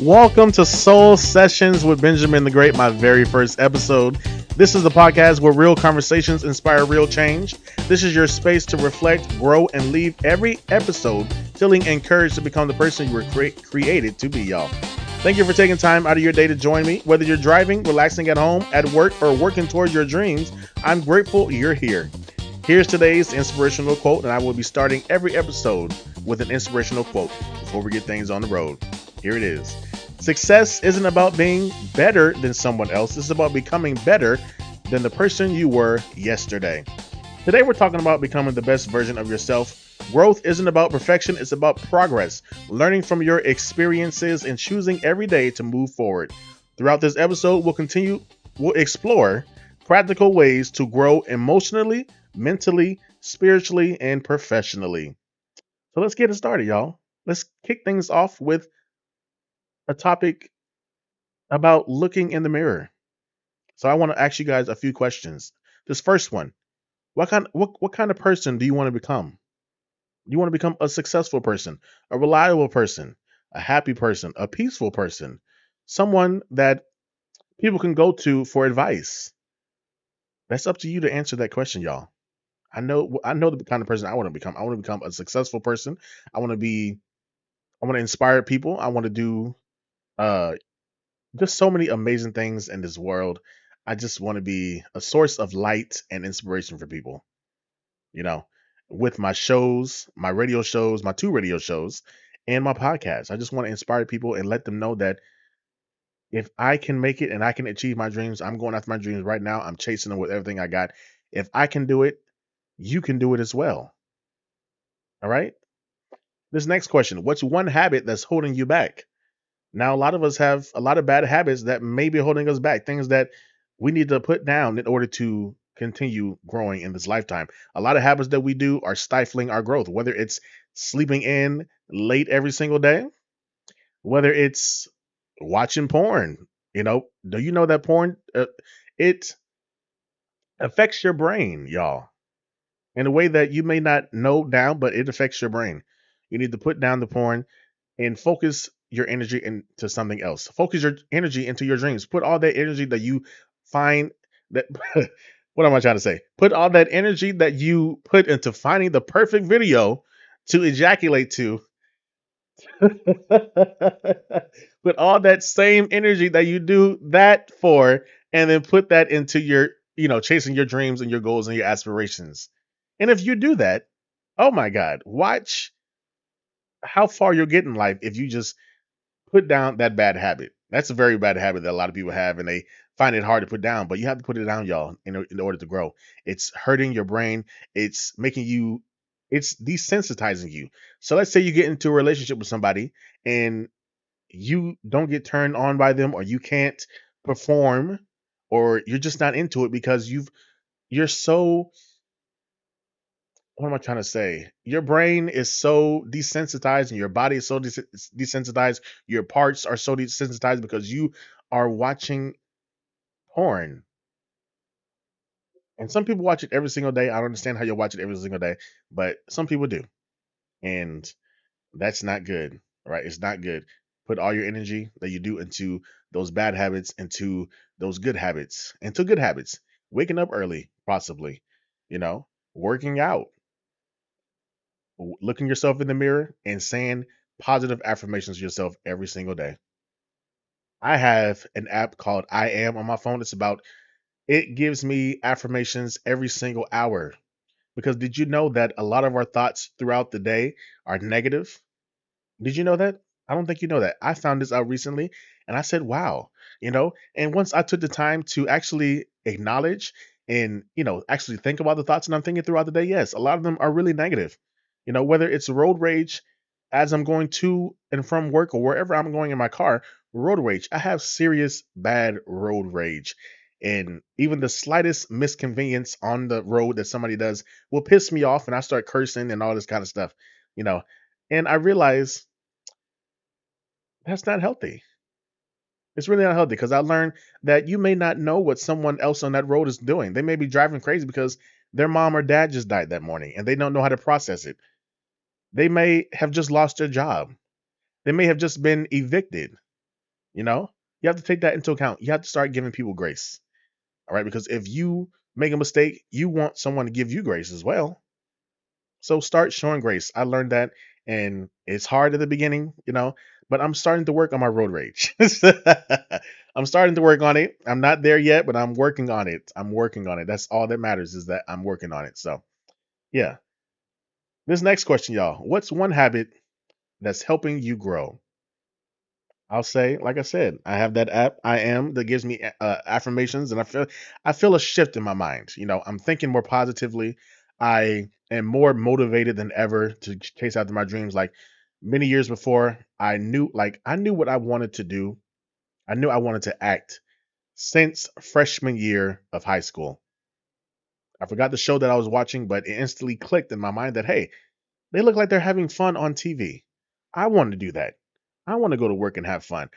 Welcome to Soul Sessions with Benjamin the Great, my very first episode. This is the podcast where real conversations inspire real change. This is your space to reflect, grow, and leave every episode feeling encouraged to become the person you were created to be, y'all. Thank you for taking time out of your day to join me. Whether you're driving, relaxing at home, at work, or working towards your dreams, I'm grateful you're here. Here's today's inspirational quote, and I will be starting every episode with an inspirational quote before we get things on the road. Here it is. Success isn't about being better than someone else. It's about becoming better than the person you were yesterday. Today, we're talking about becoming the best version of yourself. Growth isn't about perfection. It's about progress, learning from your experiences and choosing every day to move forward. Throughout this episode, we'll explore practical ways to grow emotionally, mentally, spiritually, and professionally. So let's get it started, y'all. Let's kick things off with a topic about looking in the mirror. So I want to ask you guys a few questions. This first one, what kind of person do you want to become? Do you want to become a successful person, a reliable person, a happy person, a peaceful person, someone that people can go to for advice? That's up to you to answer that question, y'all. I know the kind of person I want to become. I want to become a successful person. I want to be I want to inspire people. I want to do uh just so many amazing things in this world. I just want to be a source of light and inspiration for people, you know, with my shows, my radio shows, my two radio shows, and my podcast. I just want to inspire people and let them know that if I can make it and I can achieve my dreams, I'm going after my dreams right now. I'm chasing them with everything I got. If I can do it, you can do it as well. All right. This next question, what's one habit that's holding you back? Now, a lot of us have a lot of bad habits that may be holding us back, things that we need to put down in order to continue growing in this lifetime. A lot of habits that we do are stifling our growth, whether it's sleeping in late every single day, whether it's watching porn. Do you know that porn it affects your brain, y'all, in a way that you may not know now, but it affects your brain. You need to put down the porn and focus your energy into something else. Focus your energy into your dreams. Put all that energy that you find that what am I trying to say? Put all that energy that you put into finding the perfect video to ejaculate to. Put all that same energy that you do that for, and then put that into your, chasing your dreams and your goals and your aspirations. And if you do that, oh my God, watch how far you'll get in life if you just put down that bad habit. That's a very bad habit that a lot of people have, and they find it hard to put down. But you have to put it down, y'all, in order to grow. It's hurting your brain. It's making you. It's desensitizing you. So let's say you get into a relationship with somebody, and you don't get turned on by them, or you can't perform, or you're just not into it because you're so, what am I trying to say? Your brain is so desensitized and your body is so desensitized. Your parts are so desensitized because you are watching porn. And some people watch it every single day. I don't understand how you watch it every single day, but some people do. And that's not good, right? It's not good. Put all your energy that you do into those bad habits, into those good habits, into good habits. Waking up early, possibly, you know, working out, looking yourself in the mirror and saying positive affirmations to yourself every single day. I have an app called I Am on my phone. It gives me affirmations every single hour. Because did you know that a lot of our thoughts throughout the day are negative? Did you know that? I don't think you know that. I found this out recently and I said, wow, and once I took the time to actually acknowledge and, actually think about the thoughts that I'm thinking throughout the day, yes, a lot of them are really negative. Whether it's road rage as I'm going to and from work or wherever I'm going in my car, road rage. I have serious bad road rage. And even the slightest misconvenience on the road that somebody does will piss me off and I start cursing and all this kind of stuff, you know. And I realize that's not healthy. It's really not healthy because I learned that you may not know what someone else on that road is doing. They may be driving crazy because their mom or dad just died that morning and they don't know how to process it. They may have just lost their job. They may have just been evicted. You know, you have to take that into account. You have to start giving people grace. All right. Because if you make a mistake, you want someone to give you grace as well. So start showing grace. I learned that, and it's hard at the beginning, but I'm starting to work on my road rage. I'm starting to work on it. I'm not there yet, but I'm working on it. I'm working on it. That's all that matters, is that I'm working on it. So, yeah. This next question, y'all. What's one habit that's helping you grow? I'll say, like I said, I have that app, I am, that gives me affirmations, and I feel a shift in my mind. I'm thinking more positively. I am more motivated than ever to chase after my dreams. Like many years before, I knew what I wanted to do. I knew I wanted to act since freshman year of high school. I forgot the show that I was watching, but it instantly clicked in my mind that, hey, they look like they're having fun on TV. I want to do that. I want to go to work and have fun.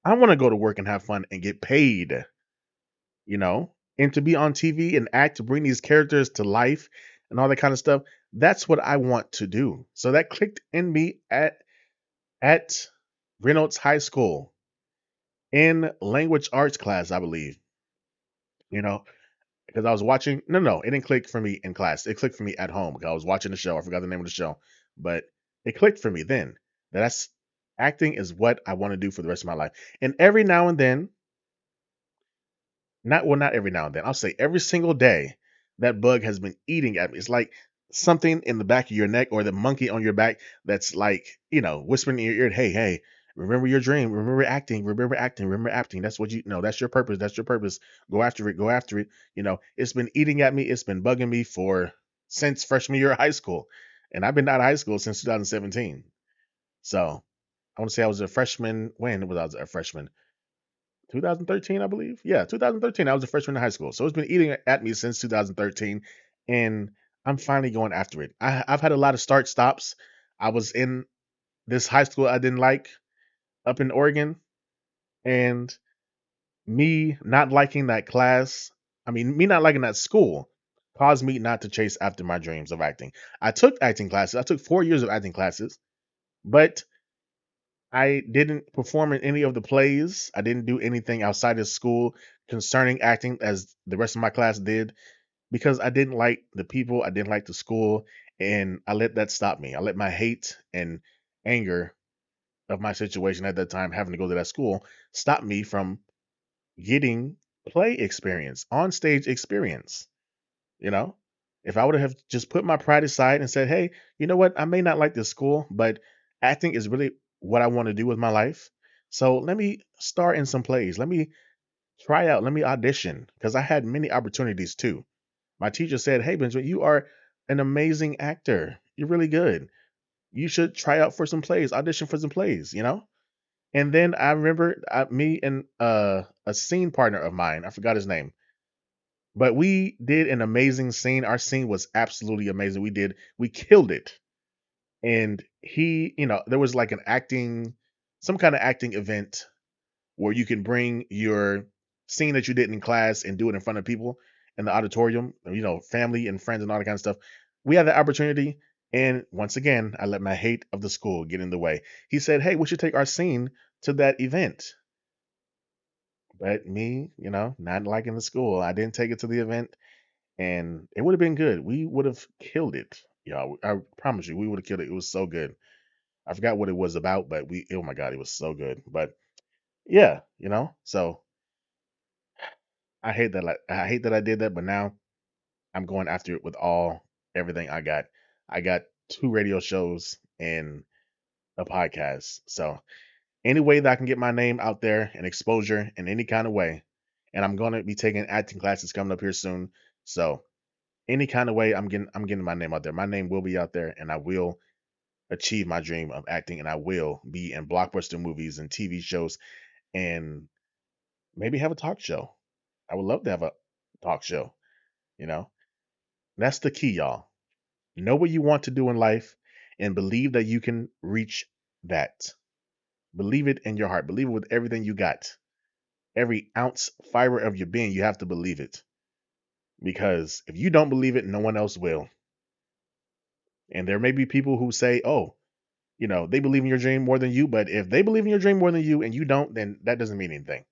I want to go to work and have fun and get paid, you know, and to be on TV and act to bring these characters to life and all that kind of stuff. That's what I want to do. So that clicked in me at Reynolds High School in language arts class, I believe, you know, because I was watching. No, no, it didn't click for me in class. It clicked for me at home because I was watching the show. I forgot the name of the show, but it clicked for me then. That's acting is what I want to do for the rest of my life. And every now and then, not every now and then. I'll say every single day that bug has been eating at me. It's like something in the back of your neck or the monkey on your back that's like, whispering in your ear, hey, hey, remember your dream, remember acting, remember acting, remember acting. That's what you know, that's your purpose, that's your purpose. Go after it, go after it. It's been eating at me, it's been bugging me for since freshman year of high school. And I've been out of high school since 2017. So I want to say I was a freshman. When was I was a freshman? 2013, I believe. Yeah, 2013. I was a freshman in high school. So it's been eating at me since 2013. And I'm finally going after it. I've had a lot of start stops. I was in this high school I didn't like up in Oregon. And me not liking that class, me not liking that school caused me not to chase after my dreams of acting. I took acting classes. I took 4 years of acting classes, but I didn't perform in any of the plays. I didn't do anything outside of school concerning acting as the rest of my class did because I didn't like the people, I didn't like the school, and I let that stop me. I let my hate and anger of my situation at that time, having to go to that school, stop me from getting play experience, on stage experience. You know, if I would have just put my pride aside and said, hey, you know what? I may not like this school, but acting is really what I want to do with my life. So let me star in some plays. Let me try out. Let me audition because I had many opportunities too. My teacher said, hey, Benjamin, you are an amazing actor. You're really good. You should try out for some plays, audition for some plays. And then I remember me and a scene partner of mine, I forgot his name, but we did an amazing scene. Our scene was absolutely amazing. We killed it. And there was like some kind of acting event where you can bring your scene that you did in class and do it in front of people in the auditorium, family and friends and all that kind of stuff. We had the opportunity. And once again, I let my hate of the school get in the way. He said, hey, we should take our scene to that event. But me, not liking the school, I didn't take it to the event and it would have been good. We would have killed it. Y'all, I promise you, we would have killed it. It was so good. I forgot what it was about, but oh my God, it was so good. But yeah, so I hate that I did that, but now I'm going after it with everything I got. I got 2 radio shows and a podcast. So any way that I can get my name out there and exposure in any kind of way, and I'm gonna be taking acting classes coming up here soon. So any kind of way I'm getting my name out there. My name will be out there and I will achieve my dream of acting and I will be in blockbuster movies and TV shows and maybe have a talk show. I would love to have a talk show, you know. That's the key, y'all. Know what you want to do in life and believe that you can reach that. Believe it in your heart. Believe it with everything you got. Every ounce fiber of your being, you have to believe it. Because if you don't believe it, no one else will. And there may be people who say, "Oh, They believe in your dream more than you, but if they believe in your dream more than you and you don't, then that doesn't mean anything.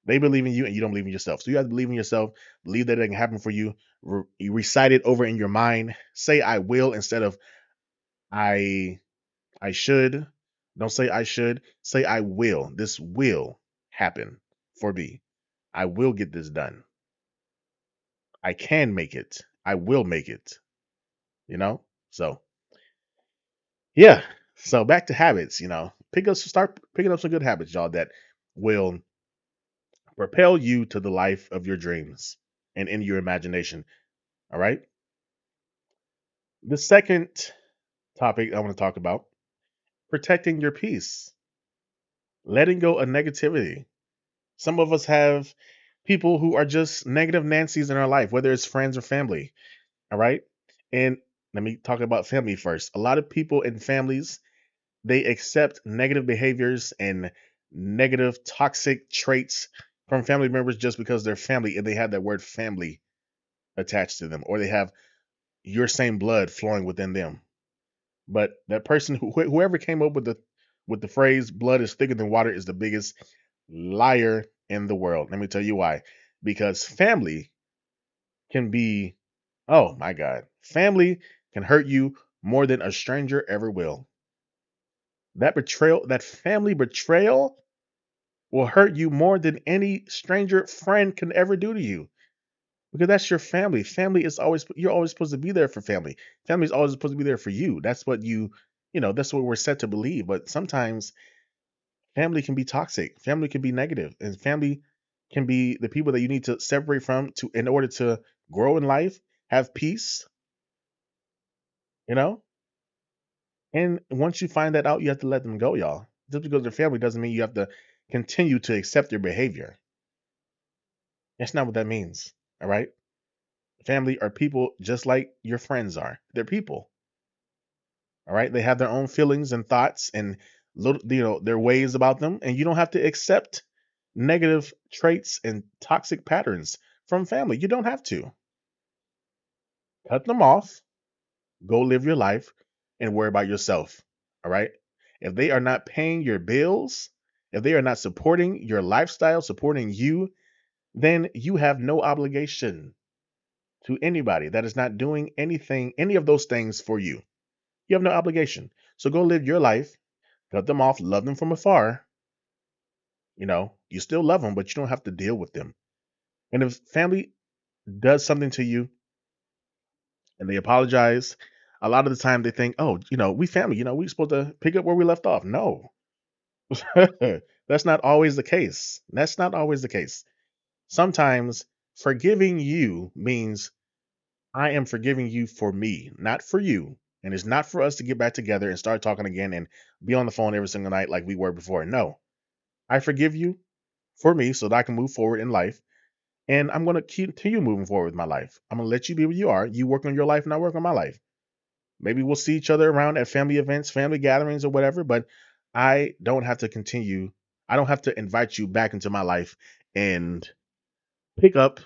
They believe in you and you don't believe in yourself. So you have to believe in yourself, believe that it can happen for you. You recite it over in your mind. Say I will instead of I I should. Don't say I should. Say I will. This will happen for me. I will get this done. I can make it. I will make it. You know? So yeah. So back to habits. Start picking up some good habits, y'all, that will propel you to the life of your dreams and in your imagination. All right. The second topic I want to talk about, protecting your peace, letting go of negativity. Some of us have people who are just negative Nancy's in our life, whether it's friends or family. All right. And let me talk about family first. A lot of people in families, they accept negative behaviors and negative toxic traits from family members just because they're family and they have that word family attached to them, or they have your same blood flowing within them. But that person whoever came up with the phrase blood is thicker than water is the biggest liar in the world. Let me tell you why. Because family can be, oh my God, family can hurt you more than a stranger ever will. That betrayal, that family betrayal will hurt you more than any stranger friend can ever do to you. Because that's your family. Family is always, you're always supposed to be there for family. Family is always supposed to be there for you. That's what that's what we're set to believe. But sometimes family can be toxic. Family can be negative, and family can be the people that you need to separate from to in order to grow in life, have peace, you know? And once you find that out, you have to let them go, y'all. Just because they're family doesn't mean you have to continue to accept their behavior. That's not what that means. All right? Family are people just like your friends are. They're people. All right? They have their own feelings and thoughts and their ways about them, and you don't have to accept negative traits and toxic patterns from family. You don't have to. Cut them off, go live your life, and worry about yourself. All right? If they are not paying your bills, if they are not supporting your lifestyle, supporting you, then you have no obligation to anybody that is not doing any of those things for you. You have no obligation. So go live your life, cut them off, love them from afar. You still love them, but you don't have to deal with them. And if family does something to you and they apologize, a lot of the time they think, oh, we family, we supposed to pick up where we left off. No, that's not always the case. That's not always the case. Sometimes forgiving you means I am forgiving you for me, not for you. And it's not for us to get back together and start talking again and be on the phone every single night like we were before. No, I forgive you for me so that I can move forward in life. And I'm going to continue moving forward with my life. I'm going to let you be where you are. You work on your life and I work on my life. Maybe we'll see each other around at family events, family gatherings, or whatever, but I don't have to continue. I don't have to invite you back into my life and pick up,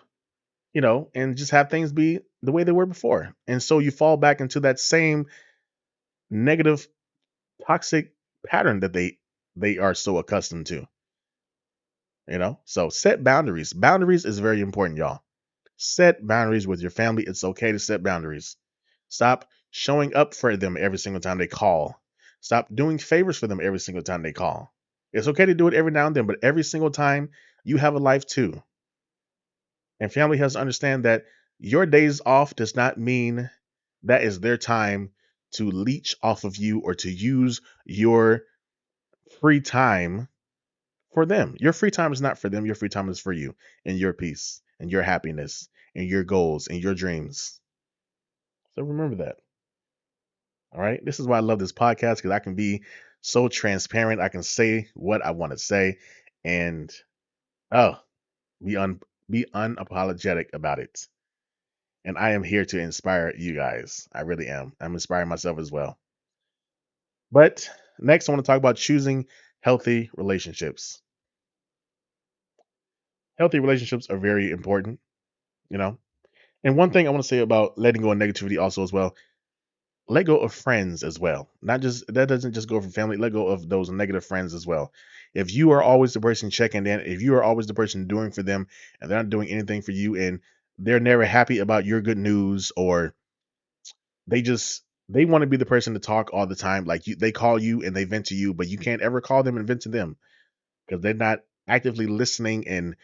and just have things be the way they were before. And so you fall back into that same negative, toxic pattern that they are so accustomed to. So set boundaries. Boundaries is very important, y'all. Set boundaries with your family. It's okay to set boundaries. Stop showing up for them every single time they call. Stop doing favors for them every single time they call. It's okay to do it every now and then, but every single time you have a life too. And family has to understand that your days off does not mean that is their time to leech off of you or to use your free time for them. Your free time is not for them. Your free time is for you and your peace and your happiness and your goals and your dreams. So remember that. All right. This is why I love this podcast because I can be so transparent. I can say what I want to say and oh, be un be unapologetic about it. And I am here to inspire you guys. I really am. I'm inspiring myself as well. But next, I want to talk about choosing healthy relationships. Healthy relationships are very important, you know. And one thing I want to say about letting go of negativity also as well, let go of friends as well. Not just that doesn't just go for family. Let go of those negative friends as well. If you are always the person checking in, if you are always the person doing for them, and they're not doing anything for you, and they're never happy about your good news, or they want to be the person to talk all the time. Like they call you and they vent to you, but you can't ever call them and vent to them because they're not actively listening and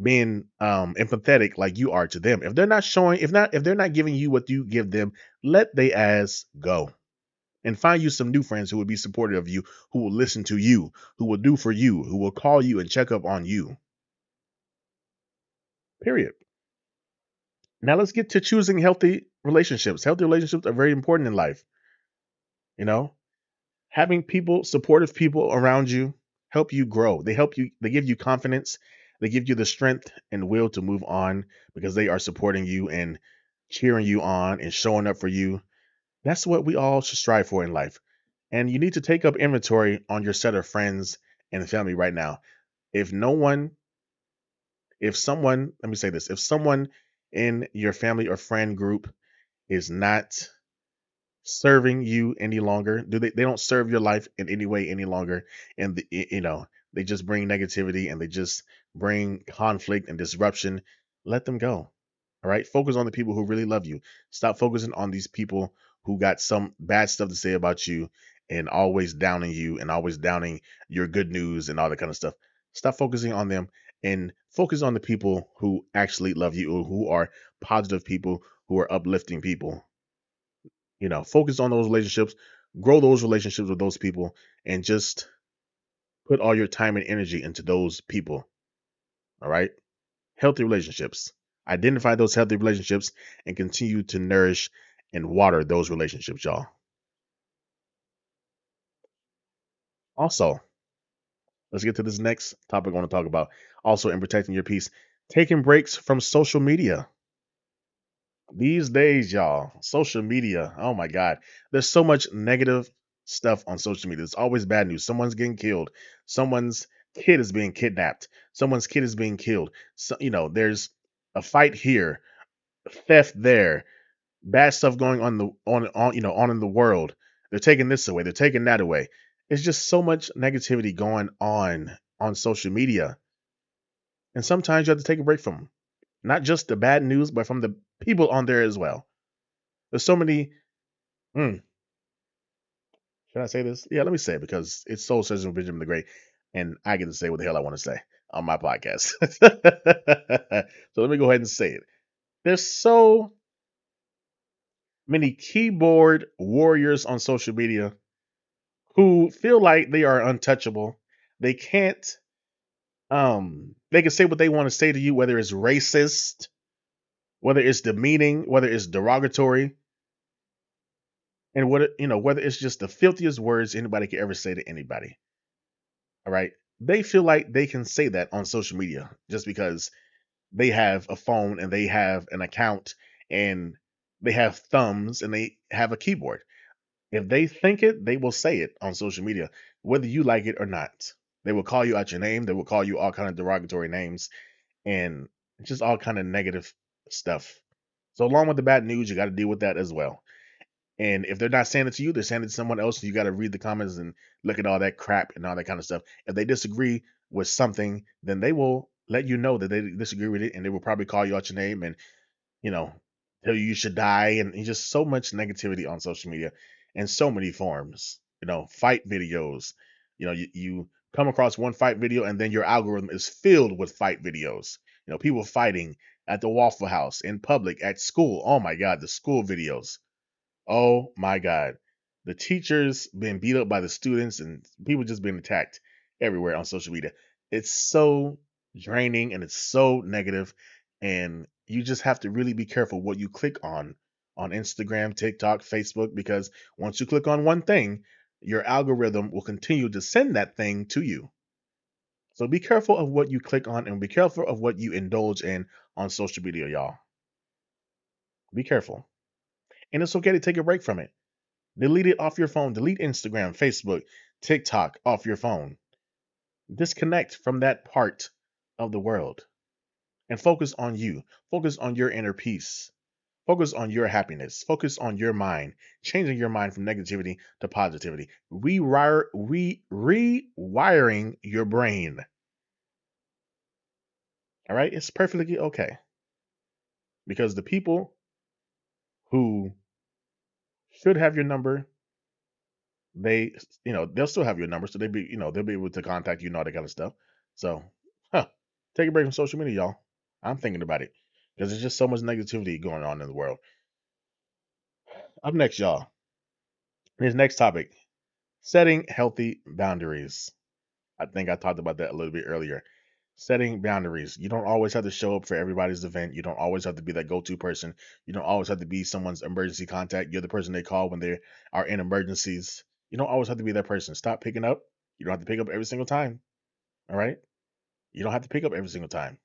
being empathetic like you are to them. If they're not showing, if they're not giving you what you give them, let they ass go. And find you some new friends who will be supportive of you, who will listen to you, who will do for you, who will call you and check up on you. Period. Now let's get to choosing healthy relationships. Healthy relationships are very important in life. You know, having people, supportive people around you help you grow. They give you confidence, they give you the strength and will to move on because they are supporting you and cheering you on and showing up for you. That's what we all should strive for in life. And you need to take up inventory on your set of friends and family right now. If no one, if someone, let me say this, if someone in your family or friend group is not serving you any longer, they don't serve your life in any way any longer, and they just bring negativity and they just bring conflict and disruption, let them go. All right, focus on the people who really love you. Stop focusing on these people who got some bad stuff to say about you and always downing you and always downing your good news and all that kind of stuff. Stop focusing on them and focus on the people who actually love you, who are positive people, who are uplifting people. Focus on those relationships, grow those relationships with those people, and just put all your time and energy into those people. All right. Healthy relationships. Identify those healthy relationships and continue to nourish and water those relationships, y'all. Also, let's get to this next topic I want to talk about. Also, in protecting your peace, taking breaks from social media. These days, y'all, social media, oh my God, there's so much negative stuff on social media. It's always bad news. Someone's getting killed. Someone's kid is being kidnapped. Someone's kid is being killed. So, there's a fight here, theft there, bad stuff going on on in the world. They're taking this away. They're taking that away. It's just so much negativity going on social media. And sometimes you have to take a break from them. Not just the bad news, but from the people on there as well. There's so many. Mm, should I say this? Yeah, let me say it because it's Soul Surgeon with Benjamin the Great, and I get to say what the hell I want to say on my podcast. So let me go ahead and say it. There's so many keyboard warriors on social media who feel like they are untouchable. They can't. They can say what they want to say to you, whether it's racist, whether it's demeaning, whether it's derogatory, and whether it's just the filthiest words anybody could ever say to anybody. All right. They feel like they can say that on social media just because they have a phone and they have an account and they have thumbs and they have a keyboard. If they think it, they will say it on social media, whether you like it or not. They will call you out your name. They will call you all kind of derogatory names and just all kind of negative stuff. So along with the bad news, you got to deal with that as well. And if they're not saying it to you, they're saying it to someone else. You got to read the comments and look at all that crap and all that kind of stuff. If they disagree with something, then they will let you know that they disagree with it, and they will probably call you out your name and you know tell you should die. And it's just so much negativity on social media in so many forms. Fight videos. You come across one fight video, and then your algorithm is filled with fight videos. People fighting at the Waffle House, in public, at school. Oh my God, the school videos. Oh my God. The teachers being beat up by the students and people just being attacked everywhere on social media. It's so draining and it's so negative. And you just have to really be careful what you click on Instagram, TikTok, Facebook, because once you click on one thing, your algorithm will continue to send that thing to you. So be careful of what you click on and be careful of what you indulge in on social media, y'all. Be careful. And it's okay to take a break from it. Delete it off your phone. Delete Instagram, Facebook, TikTok off your phone. Disconnect from that part of the world and focus on you. Focus on your inner peace. Focus on your happiness. Focus on your mind, changing your mind from negativity to positivity. Rewiring your brain. All right, it's perfectly okay because the people who should have your number, they, they'll still have your number, so they'll be able to contact you and all that kind of stuff. So, take a break from social media, y'all. I'm thinking about it because there's just so much negativity going on in the world. Up next, y'all. His next topic: setting healthy boundaries. I think I talked about that a little bit earlier. Setting boundaries. You don't always have to show up for everybody's event. You don't always have to be that go-to person. You don't always have to be someone's emergency contact. You're the person they call when they are in emergencies. You don't always have to be that person. Stop picking up. You don't have to pick up every single time. All right? You don't have to pick up every single time.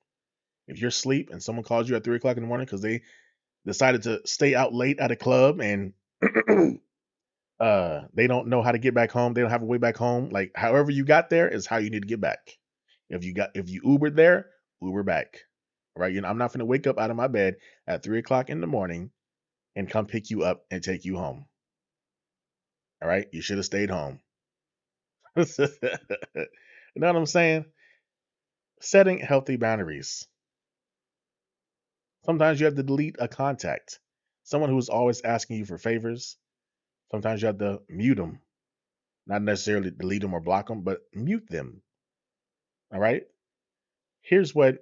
If you're asleep and someone calls you at 3 o'clock in the morning because they decided to stay out late at a club and they don't know how to get back home, they don't have a way back home. Like however you got there is how you need to get back. If you Ubered there, Uber back. Right? I'm not gonna wake up out of my bed at 3 o'clock in the morning and come pick you up and take you home. All right? You should have stayed home. You know what I'm saying? Setting healthy boundaries. Sometimes you have to delete a contact. Someone who's always asking you for favors. Sometimes you have to mute them. Not necessarily delete them or block them, but mute them. All right? Here's what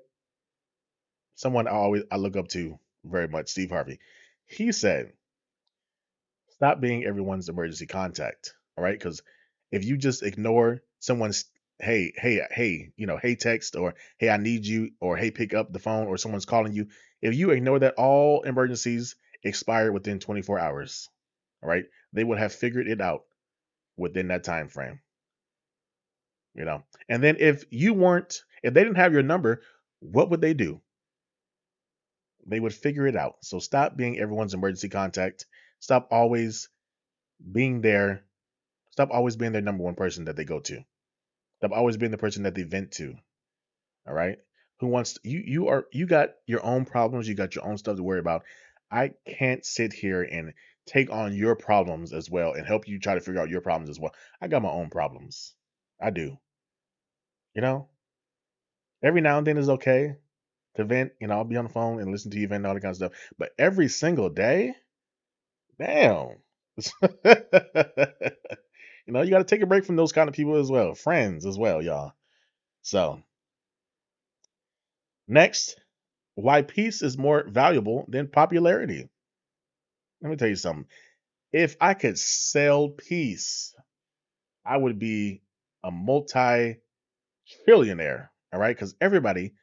someone I look up to very much, Steve Harvey. He said, "Stop being everyone's emergency contact." All right, because if you just ignore someone's hey text or hey I need you or hey pick up the phone or someone's calling you, if you ignore that, all emergencies expire within 24 hours. All right, they would have figured it out within that time frame. And then if they didn't have your number, what would they do? They would figure it out. So stop being everyone's emergency contact. Stop always being there. Stop always being their number one person that they go to. Stop always being the person that they vent to. All right. Who wants you got your own problems, you got your own stuff to worry about. I can't sit here and take on your problems as well and help you try to figure out your problems as well. I got my own problems. I do. You know, every now and then is okay to vent. I'll be on the phone and listen to you vent and all that kind of stuff. But every single day, damn. You got to take a break from those kind of people as well, friends as well, y'all. So, next, why peace is more valuable than popularity. Let me tell you something. If I could sell peace, I would be a multi trillionaire. All right. Because everybody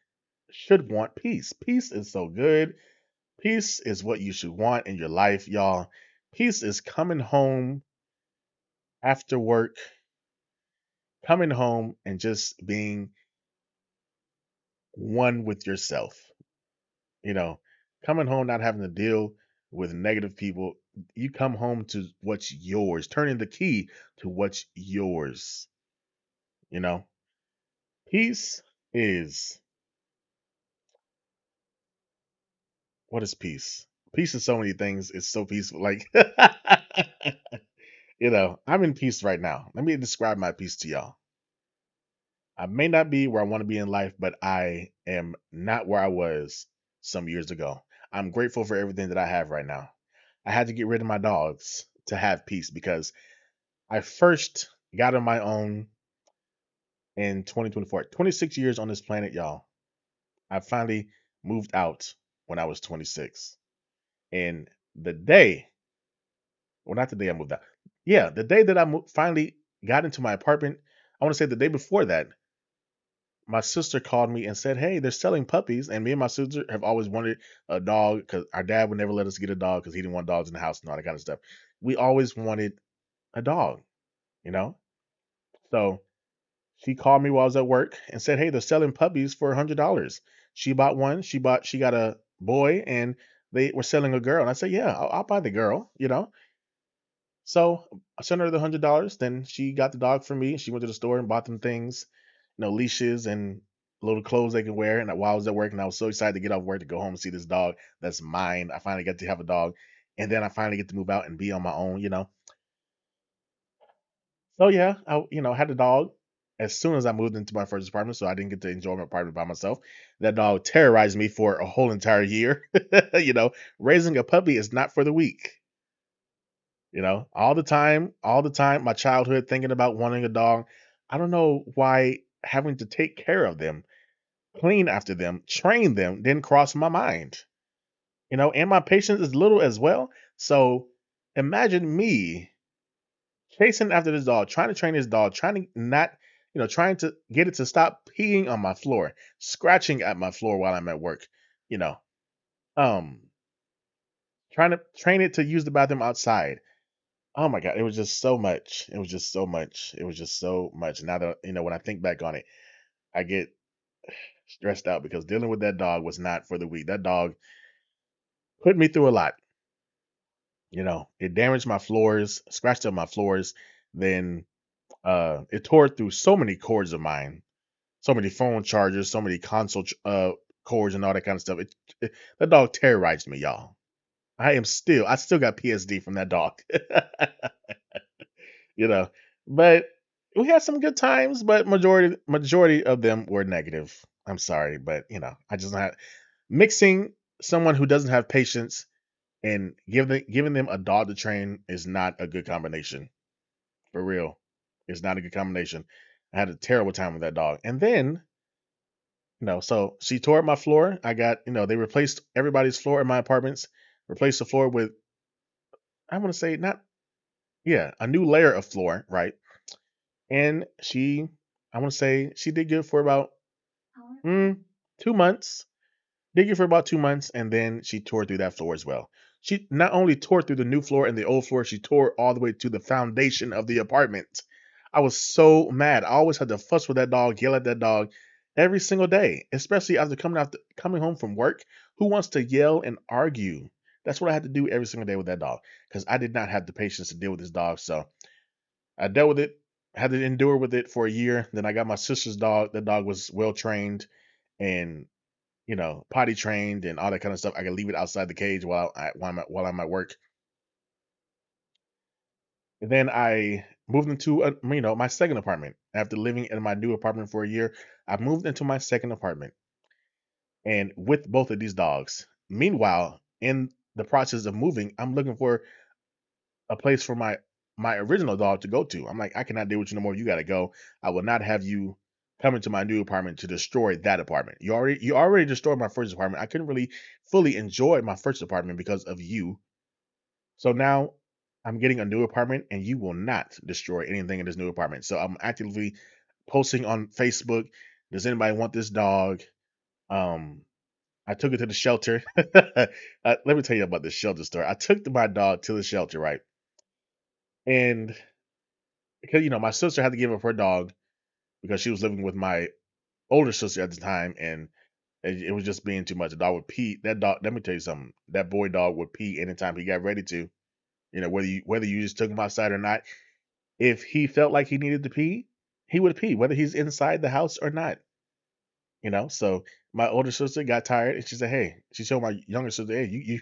should want peace. Peace is so good. Peace is what you should want in your life, y'all. Peace is coming home after work, coming home and just being one with yourself. You know, coming home not having to deal with negative people. You come home to what's yours, turning the key to what's yours. You know, peace is what is peace? Peace is so many things. It's so peaceful. Like, I'm in peace right now. Let me describe my peace to y'all. I may not be where I want to be in life, but I am not where I was some years ago. I'm grateful for everything that I have right now. I had to get rid of my dogs to have peace because I first got on my own in 2024. 26 years on this planet, y'all. I finally moved out when I was 26. And the day, well, not the day I moved out. Yeah, the day that finally got into my apartment, I want to say the day before that, my sister called me and said, "Hey, they're selling puppies." And me and my sister have always wanted a dog because our dad would never let us get a dog because he didn't want dogs in the house and all that kind of stuff. We always wanted a dog, you know? So she called me while I was at work and said, "Hey, they're selling puppies for $100." She bought one. She got a boy and they were selling a girl. And I said, "Yeah, I'll buy the girl." So I sent her the $100. Then she got the dog for me. She went to the store and bought them things, leashes and little clothes they can wear. And while I was at work, and I was so excited to get off work to go home and see this dog that's mine. I finally get to have a dog, and then I finally get to move out and be on my own. So yeah, I had a dog as soon as I moved into my first apartment, so I didn't get to enjoy my apartment by myself. That dog terrorized me for a whole entire year. Raising a puppy is not for the weak. All the time, my childhood thinking about wanting a dog. I don't know why having to take care of them, clean after them, train them didn't cross my mind. And my patience is little as well. So imagine me chasing after this dog, trying to train this dog, trying to not, trying to get it to stop peeing on my floor, scratching at my floor while I'm at work, you know, um, trying to train it to use the bathroom outside. Oh my God, it was just so much. It was just so much. It was just so much. Now that, when I think back on it, I get stressed out because dealing with that dog was not for the weak. That dog put me through a lot. It damaged my floors, scratched up my floors, then it tore through so many cords of mine, so many phone chargers, so many console cords and all that kind of stuff. That dog terrorized me, y'all. I still got PSD from that dog. you know, but we had some good times, but majority of them were negative. I'm sorry, but I just not mixing someone who doesn't have patience and giving them a dog to train is not a good combination. For real. It's not a good combination. I had a terrible time with that dog. And then, so she tore up my floor. I got, they replaced everybody's floor in my apartments, replaced the floor with, I want to say, not, yeah, a new layer of floor, right? And I want to say, she did good for about mm, 2 months. Did good for about 2 months, and then she tore through that floor as well. She not only tore through the new floor and the old floor, she tore all the way to the foundation of the apartment. I was so mad. I always had to fuss with that dog, yell at that dog every single day, especially after coming home from work. Who wants to yell and argue? That's what I had to do every single day with that dog because I did not have the patience to deal with this dog. So I dealt with it, had to endure with it for a year. Then I got my sister's dog. That dog was well trained and potty trained and all that kind of stuff. I could leave it outside the cage while I'm at work. And then I moved into my second apartment after living in my new apartment for a year. I moved into my second apartment and with both of these dogs. Meanwhile, in the process of moving, I'm looking for a place for my original dog to go to. I'm like, I cannot deal with you no more. You got to go. I will not have you come into my new apartment to destroy that apartment. You already destroyed my first apartment. I couldn't really fully enjoy my first apartment because of you. So now I'm getting a new apartment and you will not destroy anything in this new apartment. So I'm actively posting on Facebook. Does anybody want this dog? Um, I took it to the shelter. Let me tell you about this shelter story. I took my dog to the shelter, right? And because my sister had to give up her dog because she was living with my older sister at the time, and it was just being too much. The dog would pee. That dog. Let me tell you something. That boy dog would pee anytime he got ready to. Whether you just took him outside or not. If he felt like he needed to pee, he would pee, whether he's inside the house or not. So my older sister got tired and she said, "Hey," she told my younger sister, "Hey, you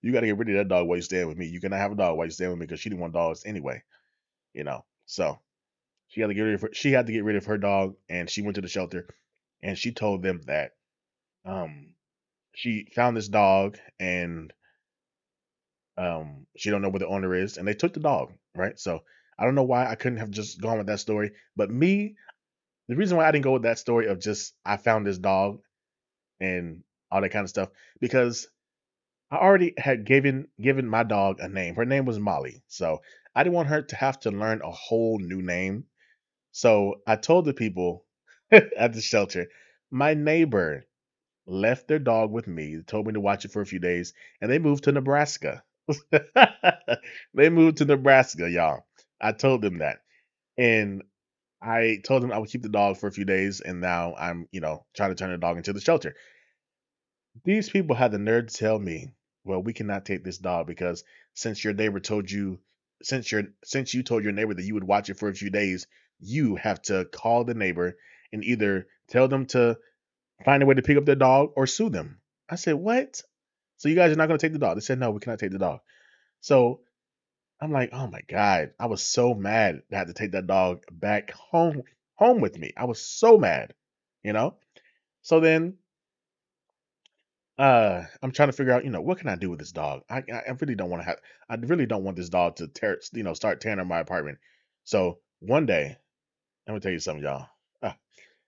you got to get rid of that dog while you staying with me. You cannot have a dog while you staying with me because she didn't want dogs anyway." So she had to get rid of her dog, and she went to the shelter, and she told them that um she found this dog and she don't know where the owner is, and they took the dog, right? So I don't know why I couldn't have just gone with that story, but the reason why I didn't go with that story of just I found this dog and all that kind of stuff because I already had given my dog a name. Her name was Molly, so I didn't want her to have to learn a whole new name. So I told the people at the shelter, my neighbor left their dog with me, told me to watch it for a few days, and they moved to Nebraska. They moved to Nebraska, y'all. I told them that. And I told them I would keep the dog for a few days, and now I'm, trying to turn the dog into the shelter. These people had the nerve to tell me, "Well, we cannot take this dog because since your neighbor told you, since you told your neighbor that you would watch it for a few days, you have to call the neighbor and either tell them to." find a way to pick up their dog or sue them. I said, what? So you guys are not going to take the dog? They said, no, we cannot take the dog. So I'm like, oh my God. I was so mad that I had to take that dog back home with me. I was so mad, you know? So then I'm trying to figure out, what can I do with this dog? I really don't want to have I really don't want this dog to start tearing up my apartment. So one day, let me tell you something, y'all. Uh,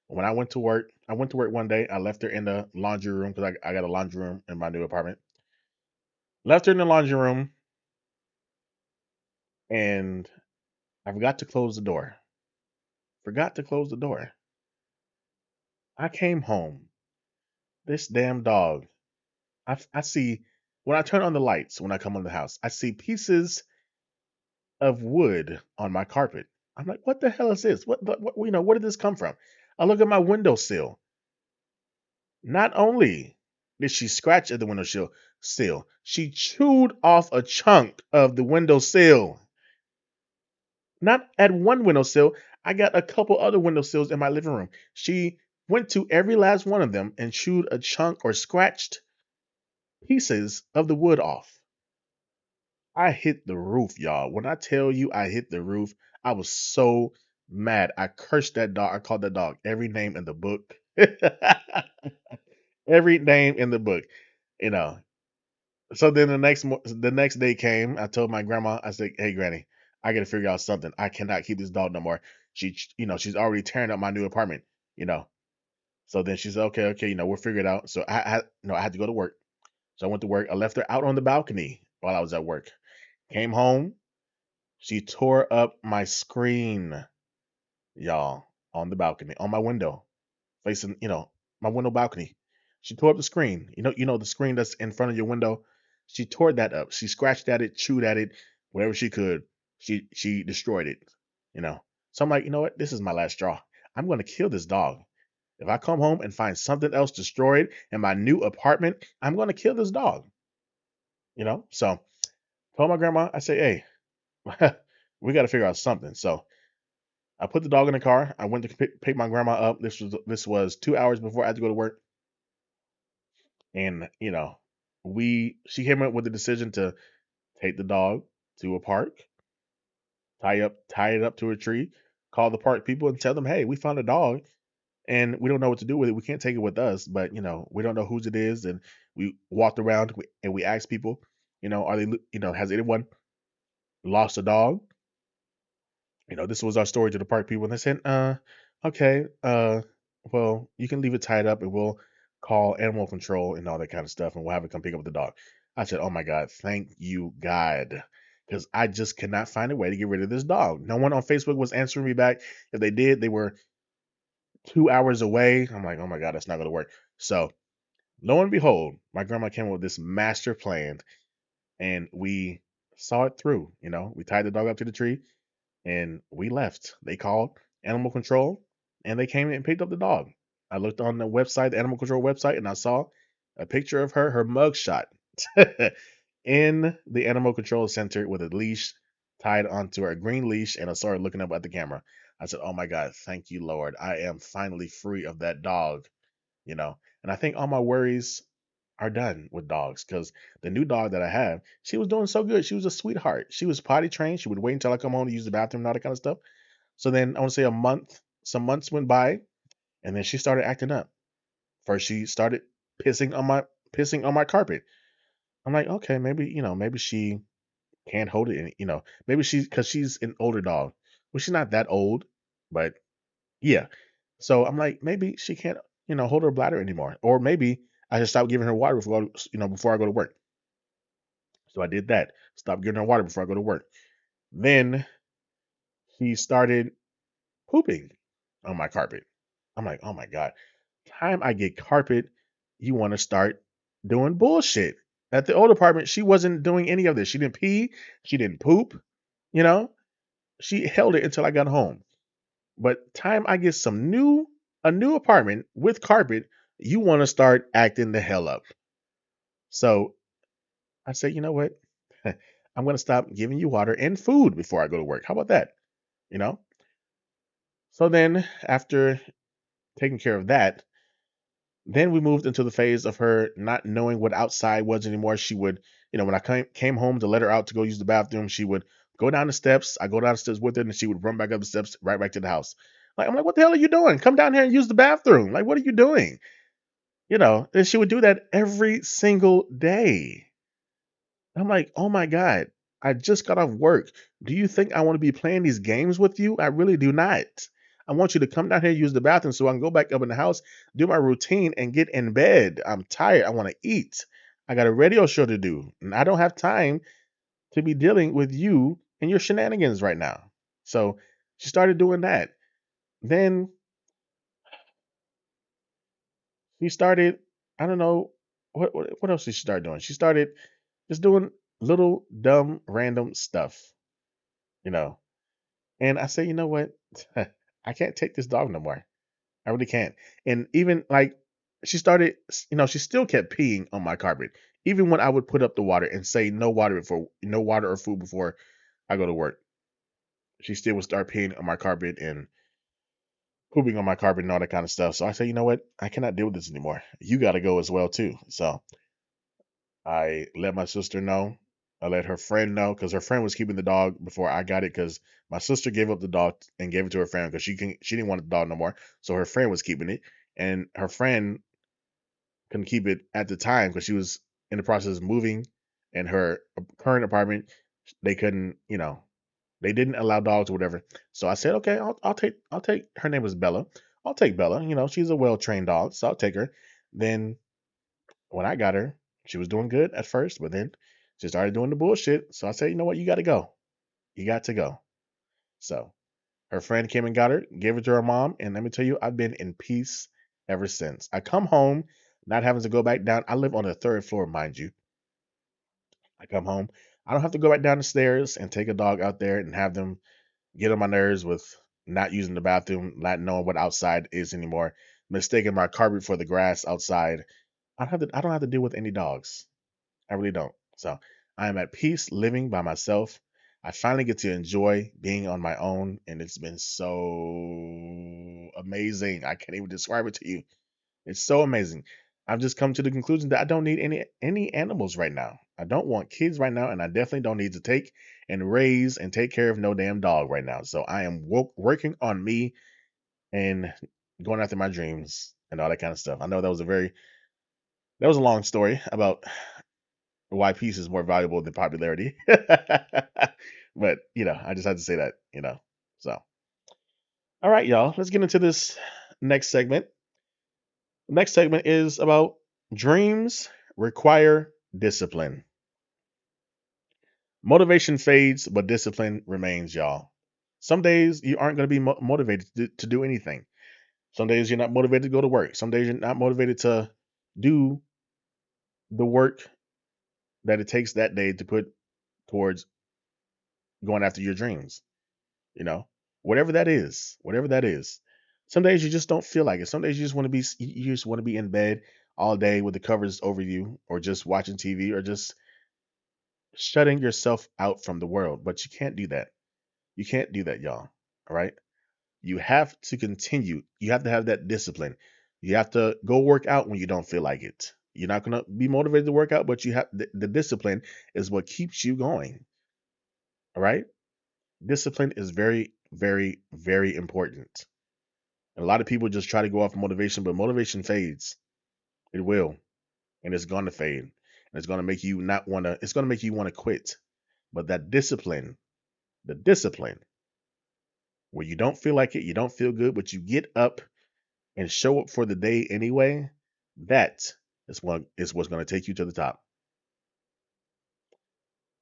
when I went to work one day. I left her in the laundry room because I got a laundry room in my new apartment. Left her in the laundry room and I forgot to close the door. Forgot to close the door. I came home. This damn dog. I see when I turn on the lights when I come in the house. I see pieces of wood on my carpet. I'm like, what the hell is this? Where did this come from? I look at my windowsill. Not only did she scratch at the windowsill, she chewed off a chunk of the windowsill. Not at one windowsill. I got a couple other windowsills in my living room. She went to every last one of them and chewed a chunk or scratched pieces of the wood off. I hit the roof, y'all. When I tell you I hit the roof, I was so mad. I cursed that dog. I called that dog every name in the book. Every name in the book, you know. So then the next day came. I told my grandma, I said, "Hey, Granny, I got to figure out something. I cannot keep this dog no more. She's already tearing up my new apartment. You know." So then she said, "Okay, okay, we'll figure it out." So I had to go to work. So I went to work. I left her out on the balcony while I was at work. Came home. She tore up my screen, y'all, on the balcony, on my window, facing, my window balcony. She tore up the screen. The screen that's in front of your window. She tore that up. She scratched at it, chewed at it, whatever she could. She destroyed it, you know. So I'm like, you know what? This is my last straw. I'm gonna kill this dog. If I come home and find something else destroyed in my new apartment, I'm gonna kill this dog. So told my grandma, I say, hey, we got to figure out something. So I put the dog in the car. I went to pick my grandma up. This was 2 hours before I had to go to work, and we she came up with the decision to take the dog to a park, tie it up to a tree, call the park people and tell them, hey, we found a dog and we don't know what to do with it. We can't take it with us, but we don't know whose it is. And we walked around and we asked people, are they, has anyone lost a dog? This was our story to the park people, and they said, okay, well, you can leave it tied up, and we'll call animal control and all that kind of stuff, and we'll have it come pick up the dog. I said, oh my God, thank you, God, because I just cannot find a way to get rid of this dog. No one on Facebook was answering me back. If they did, they were 2 hours away. I'm like, oh my God, that's not going to work. So, lo and behold, my grandma came up with this master plan, and we saw it through. We tied the dog up to the tree and we left. They called animal control and they came and picked up the dog. I looked on the website, the animal control website, and I saw a picture of her mugshot in the animal control center with a leash tied onto her, a green leash, and I started looking up at the camera. I said, oh my God, thank you, Lord. I am finally free of that dog, And I think all my worries are done with dogs because the new dog that I have, she was doing so good. She was a sweetheart. She was potty trained. She would wait until I come home to use the bathroom and all that kind of stuff. So then I want to say some months went by, and then she started acting up. First, she started pissing on my carpet. I'm like, okay, maybe she can't hold it. And, maybe because she's an older dog. Well, she's not that old, but yeah. So I'm like, maybe she can't, hold her bladder anymore, or maybe I should stop giving her water before I go to work. So I did that. Stop giving her water before I go to work. Then she started pooping on my carpet. I'm like, oh my God. Time I get carpet, you want to start doing bullshit. At the old apartment, she wasn't doing any of this. She didn't pee. She didn't poop. You know, she held it until I got home. But time I get a new apartment with carpet, you want to start acting the hell up. So I said, you know what? I'm going to stop giving you water and food before I go to work. How about that? You know? So then after taking care of that, Then we moved into the phase of her not knowing what outside was anymore. She would, when I came home to let her out to go use the bathroom, she would go down the steps. I go down the steps with her, and she would run back up the steps right back to the house. Like, I'm like, what the hell are you doing? Come down here and use the bathroom. Like, what are you doing? And she would do that every single day. I'm like, oh my God, I just got off work. Do you think I want to be playing these games with you? I really do not. I want you to come down here, use the bathroom so I can go back up in the house, do my routine, and get in bed. I'm tired. I want to eat. I got a radio show to do, and I don't have time to be dealing with you and your shenanigans right now. So she started doing that. Then she started, I don't know, what else did she start doing? She started just doing little dumb random stuff, you know. And I say, you know what? I can't take this dog no more. I really can't. And even like she started, she still kept peeing on my carpet. Even when I would put up the water and say no water or food before I go to work, she still would start peeing on my carpet and pooping on my carpet and all that kind of stuff. So I say, you know what? I cannot deal with this anymore. You got to go as well too. So I let my sister know. I let her friend know because her friend was keeping the dog before I got it because my sister gave up the dog and gave it to her friend because she didn't want the dog no more. So her friend was keeping it, and her friend couldn't keep it at the time because she was in the process of moving, and her current apartment they couldn't, they didn't allow dogs or whatever. So I said, okay, I'll take. Her name was Bella. I'll take Bella. She's a well trained dog, so I'll take her. Then when I got her, she was doing good at first, but then she started doing the bullshit. So I said, you know what, you got to go. You got to go. So her friend came and got her, gave her to her mom, and let me tell you, I've been in peace ever since. I come home, not having to go back down. I live on the third floor, mind you. I come home, I don't have to go back down the stairs and take a dog out there and have them get on my nerves with not using the bathroom, not knowing what outside is anymore, mistaking my carpet for the grass outside. I don't have to deal with any dogs. I really don't. So I am at peace living by myself. I finally get to enjoy being on my own, and it's been so amazing. I can't even describe it to you. It's so amazing. I've just come to the conclusion that I don't need any animals right now. I don't want kids right now, and I definitely don't need to take and raise and take care of no damn dog right now. So I am working on me and going after my dreams and all that kind of stuff. I know that was a long story about why peace is more valuable than popularity. But, I just had to say that. So, all right, y'all, let's get into this next segment. The next segment is about dreams require discipline. Motivation fades, but discipline remains, y'all. Some days you aren't going to be motivated to do anything. Some days you're not motivated to go to work. Some days you're not motivated to do the work that it takes that day to put towards going after your dreams. you know, whatever that is. Some days you just don't feel like it. Some days you just want to be in bed all day with the covers over you, or just watching TV, or just shutting yourself out from the world. But you can't do that. You can't do that, y'all. All right. You have to continue. You have to have that discipline. You have to go work out when you don't feel like it. You're not going to be motivated to work out, but you have the discipline is what keeps you going. All right. Discipline is very, very, very important. And a lot of people just try to go off motivation, but motivation fades. It will, and it's going to fade. And it's going to make you not want to, it's going to make you want to quit. But that discipline, the discipline, where you don't feel like it, you don't feel good, but you get up and show up for the day anyway, that is what's going to take you to the top.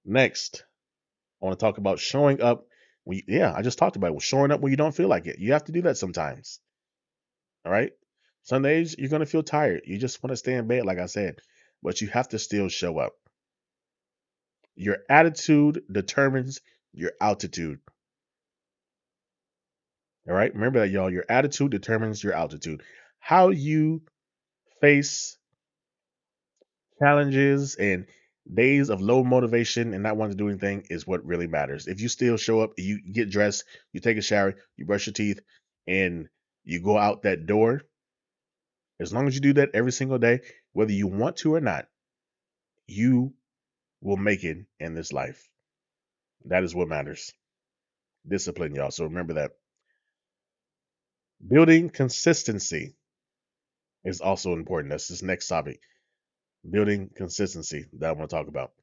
Next, I want to talk about showing up yeah, I just talked about it. Showing up when you don't feel like it. You have to do that sometimes. All right. Some days you're going to feel tired. You just want to stay in bed, like I said, but you have to still show up. Your attitude determines your altitude. All right. Remember that, y'all. Your attitude determines your altitude. How you face challenges and days of low motivation and not wanting to do anything is what really matters. If you still show up, you get dressed, you take a shower, you brush your teeth, and you go out that door, As long as you do that every single day, whether you want to or not, you will make it in this life. That is what matters. Discipline, y'all. So remember that. Building consistency is also important. That's this next topic. Building consistency that I want to talk about.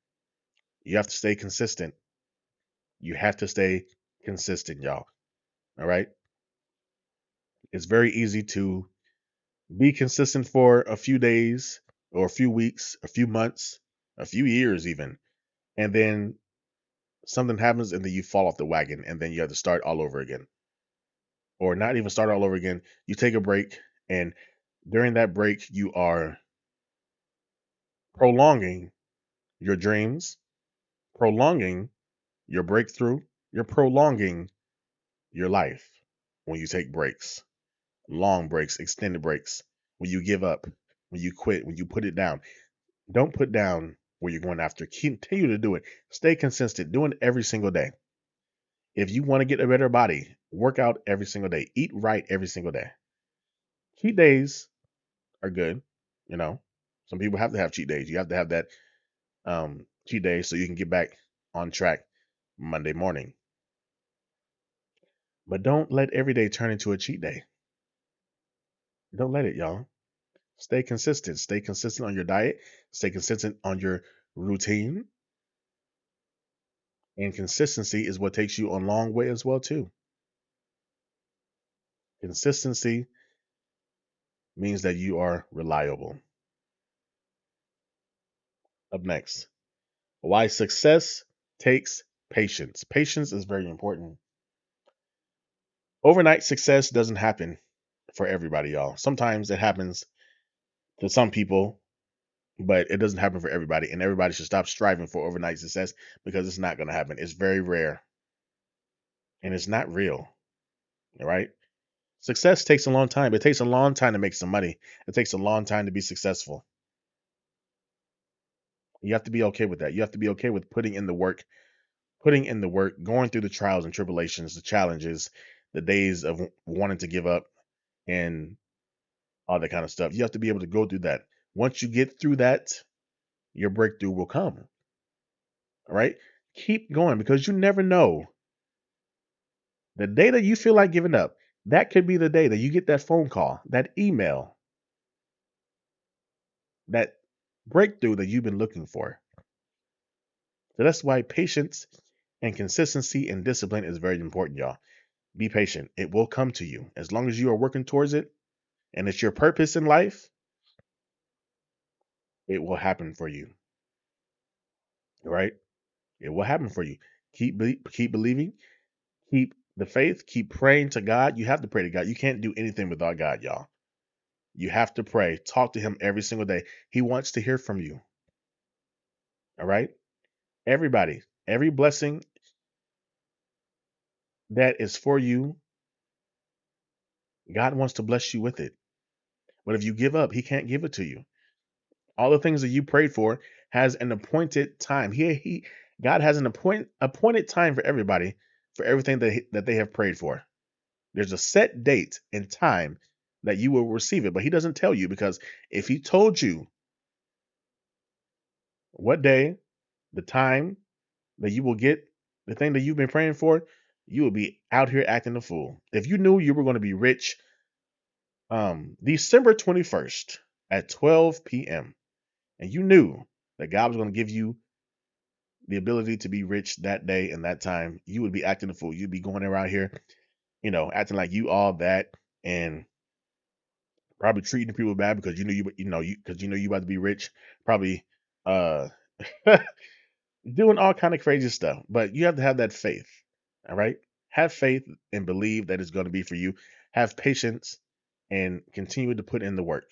You have to stay consistent. You have to stay consistent, y'all. All right. It's very easy to be consistent for a few days or a few weeks, a few months, a few years, even. And then something happens and then you fall off the wagon and then you have to start all over again. Or not even start all over again. You take a break, and during that break, you are prolonging your dreams, prolonging your breakthrough, you're prolonging your life when you take breaks, long breaks, extended breaks, when you give up, when you quit, when you put it down. Don't put down what you're going after. Continue to do it. Stay consistent. Do it every single day. If you want to get a better body, work out every single day. Eat right every single day. Cheat days are good. You know, some people have to have cheat days. You have to have that cheat day so you can get back on track Monday morning. But don't let every day turn into a cheat day. Don't let it, y'all. Stay consistent. Stay consistent on your diet. Stay consistent on your routine. And consistency is what takes you a long way as well, too. Consistency means that you are reliable. Up next, why success takes patience. Patience is very important. Overnight success doesn't happen for everybody, y'all. Sometimes it happens to some people, but it doesn't happen for everybody. And everybody should stop striving for overnight success because it's not going to happen. It's very rare and it's not real. All right. Success takes a long time. It takes a long time to make some money. It takes a long time to be successful. You have to be okay with that. You have to be okay with putting in the work, going through the trials and tribulations, the challenges, the days of wanting to give up and all that kind of stuff. You have to be able to go through that. Once you get through that, your breakthrough will come. All right. Keep going because you never know. The day that you feel like giving up, that could be the day that you get that phone call, that email, that breakthrough that you've been looking for. So that's why patience and consistency and discipline is very important, y'all. Be patient. It will come to you. As long as you are working towards it and it's your purpose in life, it will happen for you. All right? It will happen for you. Keep believing, keep the faith, keep praying to God. You have to pray to God. You can't do anything without God, y'all. You have to pray. Talk to him every single day. He wants to hear from you. All right? Everybody, every blessing that is for you, God wants to bless you with it. But if you give up, he can't give it to you. All the things that you prayed for has an appointed time. He God has an appointed time for everybody for everything that they have prayed for. There's a set date and time that you will receive it, but he doesn't tell you because if he told you what day, the time that you will get the thing that you've been praying for, you will be out here acting a fool. If you knew you were going to be rich December 21st at 12 p.m. and you knew that God was going to give you the ability to be rich that day and that time, you would be acting a fool. You'd be going around here, acting like you all that and probably treating people bad because you know you about to be rich, probably uh doing all kind of crazy stuff. But you have to have that faith. All right? Have faith and believe that it's going to be for you. Have patience and continue to put in the work.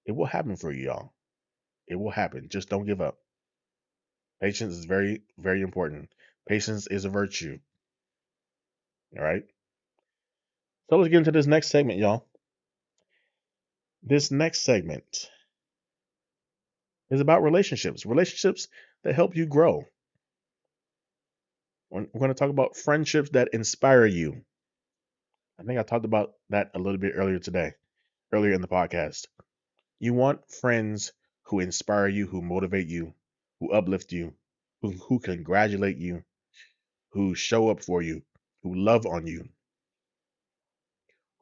It will happen for you, y'all. It will happen. Just don't give up. Patience is very, very important. Patience is a virtue. All right. So let's get into this next segment, y'all. This next segment is about relationships, relationships that help you grow. We're going to talk about friendships that inspire you. I think I talked about that a little bit earlier today, earlier in the podcast. You want friends who inspire you, who motivate you, who uplift you, who congratulate you, who show up for you, who love on you,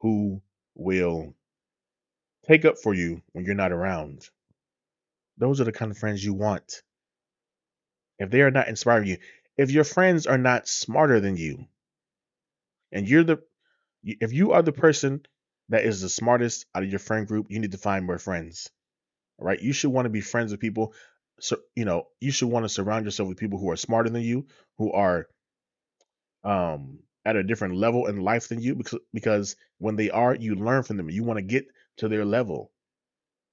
who will take up for you when you're not around. Those are the kind of friends you want. If they are not inspiring you, if your friends are not smarter than you, and if you are the person that is the smartest out of your friend group, you need to find more friends. All right? You should want to be friends with people. So you should want to surround yourself with people who are smarter than you, who are at a different level in life than you, because when they are, you learn from them. You want to get to their level.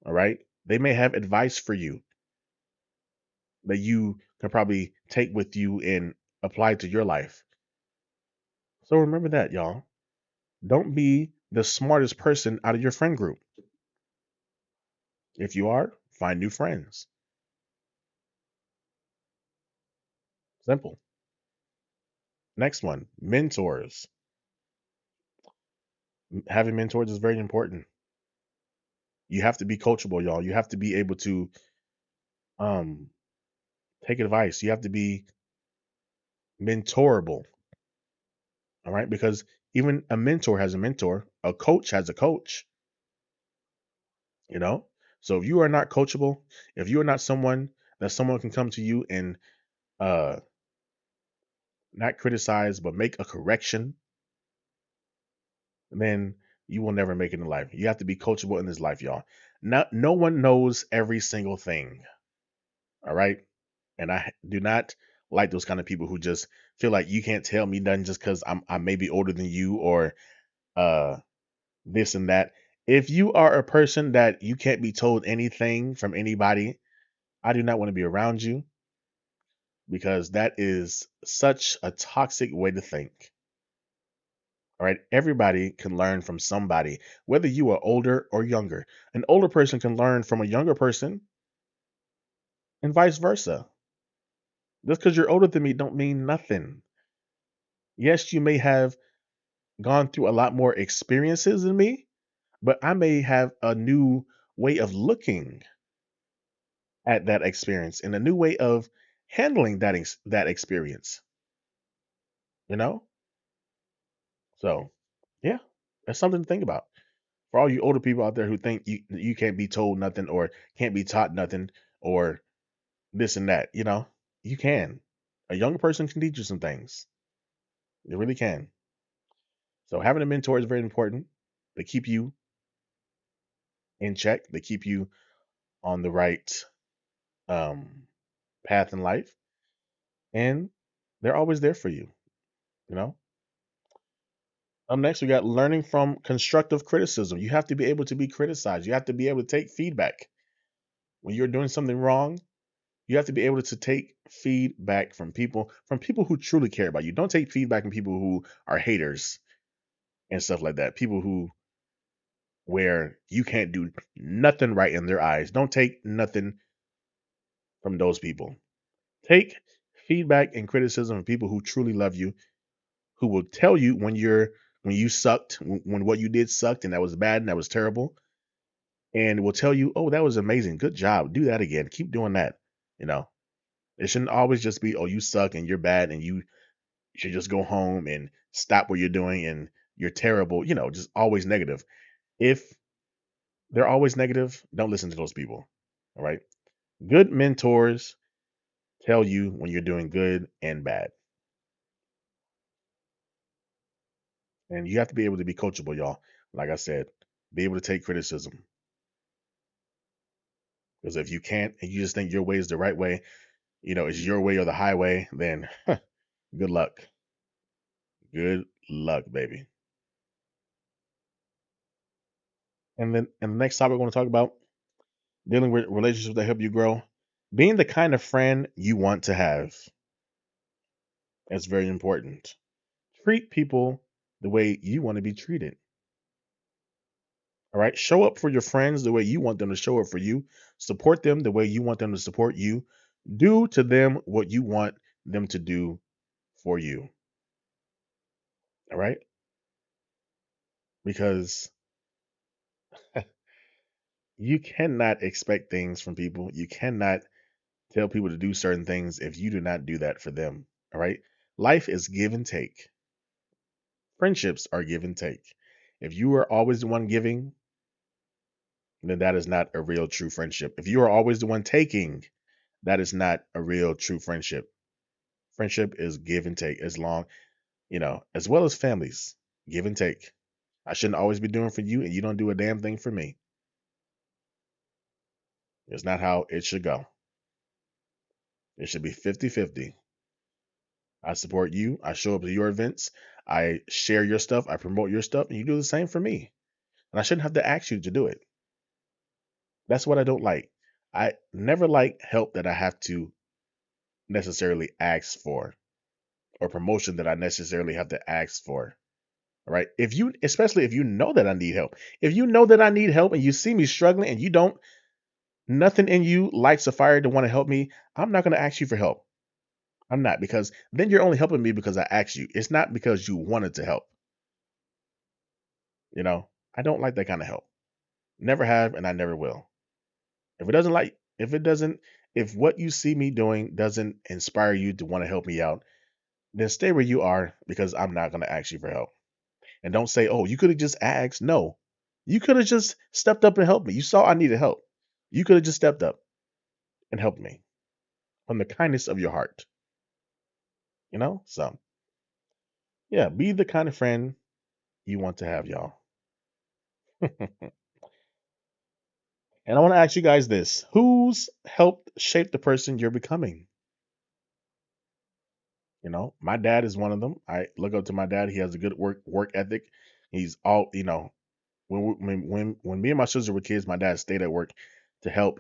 All right? They may have advice for you that you can probably take with you and apply to your life. So remember that, y'all. Don't be the smartest person out of your friend group. If you are, find new friends. Simple. Next one, mentors. Having mentors is very important. You have to be coachable, y'all. You have to be able to um take advice. You have to be mentorable. All right, because even a mentor has a mentor, a coach has a coach, you know? So if you are not coachable, if you are not someone that someone can come to you and uh not criticize but make a correction, then you will never make it in life. You have to be coachable in this life, y'all. Not no one knows every single thing. All right. And I do not like those kind of people who just feel like you can't tell me nothing just because I may be older than you or uh this and that. If you are a person that you can't be told anything from anybody, I do not want to be around you because that is such a toxic way to think. All right. Everybody can learn from somebody, whether you are older or younger. An older person can learn from a younger person and vice versa. Just because you're older than me don't mean nothing. Yes, you may have gone through a lot more experiences than me, but I may have a new way of looking at that experience and a new way of handling that experience, you know? So, yeah, that's something to think about. For all you older people out there who think you can't be told nothing or can't be taught nothing or this and that, you can. A younger person can teach you some things. They really can. So having a mentor is very important. They keep you in check. They keep you on the right um, path in life, and they're always there for you. You know. Up next, we got learning from constructive criticism. You have to be able to be criticized. You have to be able to take feedback when you're doing something wrong. You have to be able to take feedback from people who truly care about you. Don't take feedback from people who are haters and stuff like that. People who where you can't do nothing right in their eyes. Don't take nothing from those people. Take feedback and criticism from people who truly love you, who will tell you when you sucked, when what you did sucked and that was bad and that was terrible, and will tell you, "Oh, that was amazing. Good job. Do that again. Keep doing that." You know, it shouldn't always just be, "Oh, you suck and you're bad and you should just go home and stop what you're doing and you're terrible." Just always negative. If they're always negative, don't listen to those people. All right. Good mentors tell you when you're doing good and bad. And you have to be able to be coachable, y'all. Like I said, be able to take criticism. Because if you can't and you just think your way is the right way, it's your way or the highway, then good luck. Good luck, baby. And the next topic we're going to talk about dealing with relationships that help you grow. Being the kind of friend you want to have. That's very important. Treat people the way you want to be treated. All right. Show up for your friends the way you want them to show up for you. Support them the way you want them to support you. Do to them what you want them to do for you. All right. Because You cannot expect things from people. You cannot tell people to do certain things if you do not do that for them. All right. Life is give and take. Friendships are give and take. If you are always the one giving, then that is not a real true friendship. If you are always the one taking, that is not a real true friendship. Friendship is give and take as long, as well as families, give and take. I shouldn't always be doing for you and you don't do a damn thing for me. It's not how it should go. It should be 50-50. I support you. I show up to your events. I share your stuff. I promote your stuff. And you do the same for me. And I shouldn't have to ask you to do it. That's what I don't like. I never like help that I have to necessarily ask for or promotion that I necessarily have to ask for. All right. Especially if you know that I need help, if you know that I need help and you see me struggling and you don't, nothing in you lights a fire to want to help me, I'm not going to ask you for help. I'm not, because then you're only helping me because I asked you. It's not because you wanted to help. I don't like that kind of help. Never have, and I never will. If it doesn't, if what you see me doing doesn't inspire you to want to help me out, then stay where you are because I'm not going to ask you for help. And don't say, oh, you could have just asked. No, you could have just stepped up and helped me. You saw I needed help. You could have just stepped up and helped me from the kindness of your heart. So yeah, be the kind of friend you want to have, y'all. And I want to ask you guys this: who's helped shape the person you're becoming? My dad is one of them. I look up to my dad. He has a good work ethic. He's all, when me and my sister were kids, my dad stayed at work to help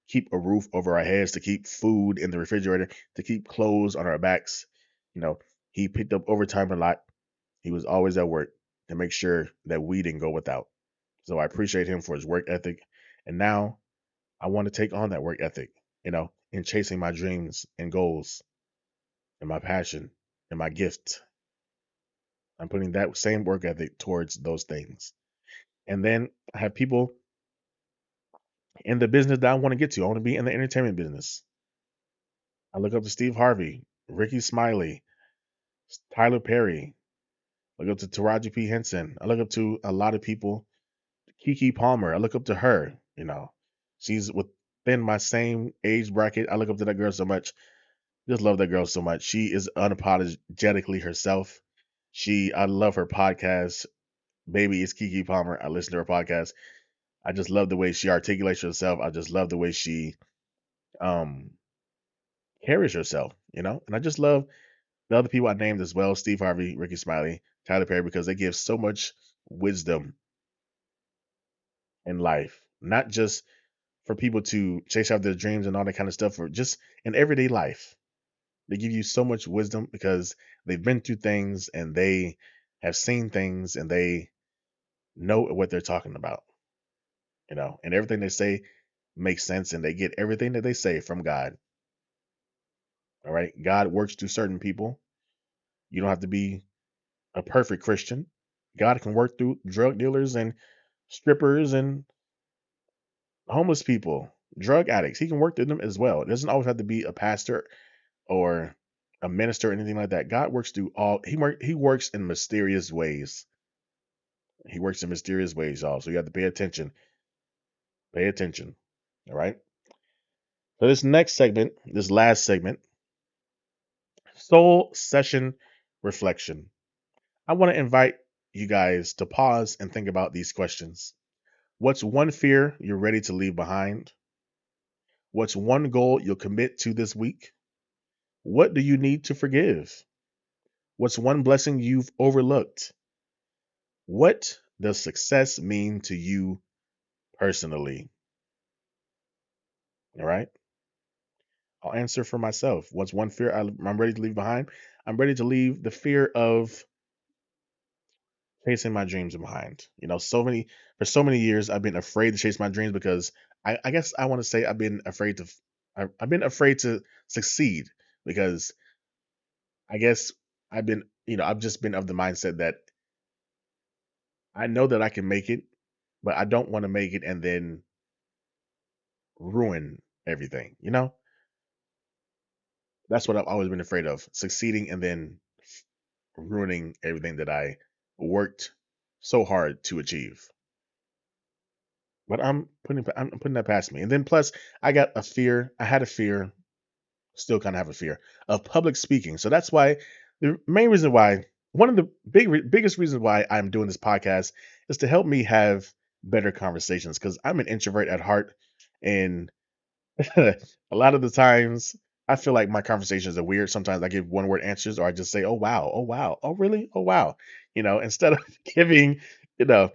keep a roof over our heads, to keep food in the refrigerator, to keep clothes on our backs. You know, he picked up overtime a lot. He was always at work to make sure that we didn't go without. So I appreciate him for his work ethic. And now I want to take on that work ethic, in chasing my dreams and goals and my passion and my gift. I'm putting that same work ethic towards those things. And then I have people in the business that I want to get to. I want to be in the entertainment business. I look up to Steve Harvey, Ricky Smiley, Tyler Perry. I look up to Taraji P. Henson. I look up to a lot of people. Kiki Palmer. I look up to her. She's within my same age bracket. I look up to that girl so much. Just love that girl so much. She is unapologetically herself. I love her podcast. Baby is Kiki Palmer. I listen to her podcast. I just love the way she articulates herself. I just love the way she um carries herself, And I just love the other people I named as well: Steve Harvey, Ricky Smiley, Tyler Perry, because they give so much wisdom in life, not just for people to chase out their dreams and all that kind of stuff, or just in everyday life. They give you so much wisdom because they've been through things and they have seen things and they know what they're talking about, and everything they say makes sense and they get everything that they say from God. All right. God works through certain people. You don't have to be a perfect Christian. God can work through drug dealers and strippers and homeless people, drug addicts. He can work through them as well. It doesn't always have to be a pastor or a minister or anything like that. God works through all. He works in mysterious ways. He works in mysterious ways, y'all. So you have to pay attention. Pay attention. All right. So this next segment, this last segment, soul session reflection. I want to invite you guys to pause and think about these questions. What's one fear you're ready to leave behind? What's one goal you'll commit to this week? What do you need to forgive? What's one blessing you've overlooked? What does success mean to you personally? All right. I'll answer for myself. What's one fear I'm ready to leave behind? I'm ready to leave the fear of chasing my dreams behind. For so many years, I've been afraid to chase my dreams because I guess I want to say I've been afraid to succeed because I guess I've just been of the mindset that I know that I can make it, but I don't want to make it and then ruin everything. That's what I've always been afraid of, succeeding and then ruining everything that I worked so hard to achieve. But I'm putting that past me. And then plus I got a fear. I had a fear, still kind of have a fear of public speaking. So that's why the main reason why one of the biggest reasons why I'm doing this podcast is to help me have better conversations because I'm an introvert at heart, and a lot of the times I feel like my conversations are weird. Sometimes I give one word answers, or I just say, "Oh wow, oh wow, oh really, oh wow," instead of giving you know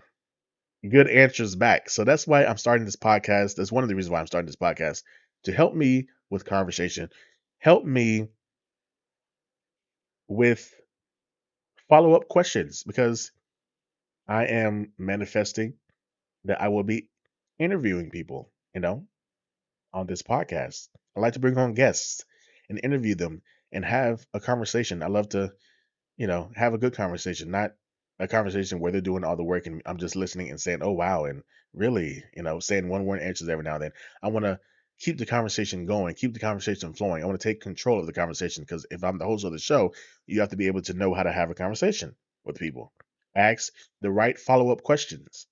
good answers back. So that's why I'm starting this podcast. That's one of the reasons why I'm starting this podcast, to help me with conversation, help me with follow up questions, because I am manifesting that I will be interviewing people, on this podcast. I like to bring on guests and interview them and have a conversation. I love to, have a good conversation, not a conversation where they're doing all the work and I'm just listening and saying, "Oh wow," and really, saying one word answers every now and then. I want to keep the conversation going, keep the conversation flowing. I want to take control of the conversation, because if I'm the host of the show, you have to be able to know how to have a conversation with people. Ask the right follow-up questions,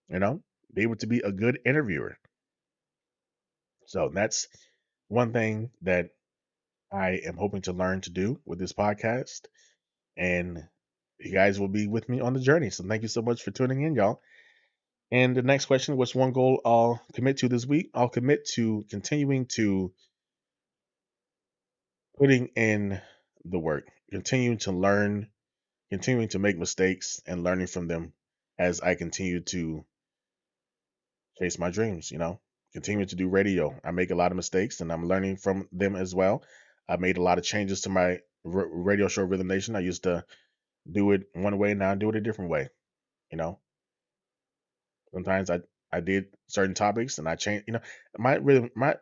be able to be a good interviewer. So that's one thing that I am hoping to learn to do with this podcast. And you guys will be with me on the journey. So thank you so much for tuning in, y'all. And the next question: what's one goal I'll commit to this week? I'll commit to continuing to putting in the work, continuing to learn, continuing to make mistakes and learning from them as I continue to chase my dreams, continue to do radio. I make a lot of mistakes and I'm learning from them as well. I made a lot of changes to my radio show Rhythm Nation. I used to do it one way, now I do it a different way. You know, sometimes I did certain topics and I change. My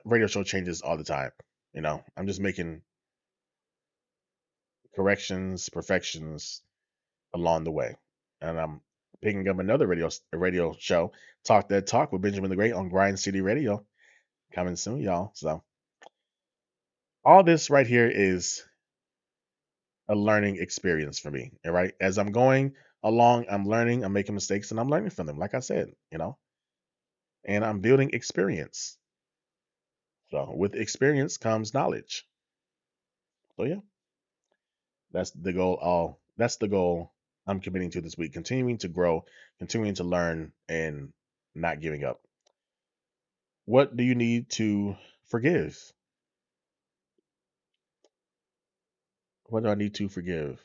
radio show changes all the time. I'm just making corrections, perfections along the way, and I'm picking up another radio show, Talk That Talk with Benjamin the Great on Grind City Radio, coming soon, y'all. So all this right here is a learning experience for me. All right, as I'm going along, I'm learning, I'm making mistakes, and I'm learning from them. Like I said, and I'm building experience. So with experience comes knowledge. So yeah, that's the goal I'm committing to this week. Continuing to grow, continuing to learn, and not giving up. What do you need to forgive? What do I need to forgive?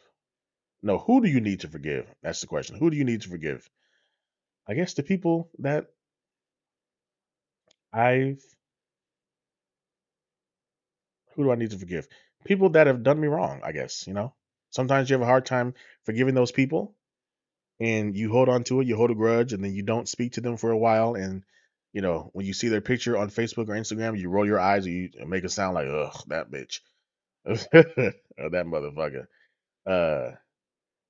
No, who do you need to forgive? That's the question. Who do you need to forgive? I guess the people that I've who do I need to forgive? People that have done me wrong, I guess. Sometimes you have a hard time forgiving those people, and you hold on to it, you hold a grudge, and then you don't speak to them for a while. And when you see their picture on Facebook or Instagram, you roll your eyes or you make a sound like, "Ugh, that bitch," or that motherfucker. Uh,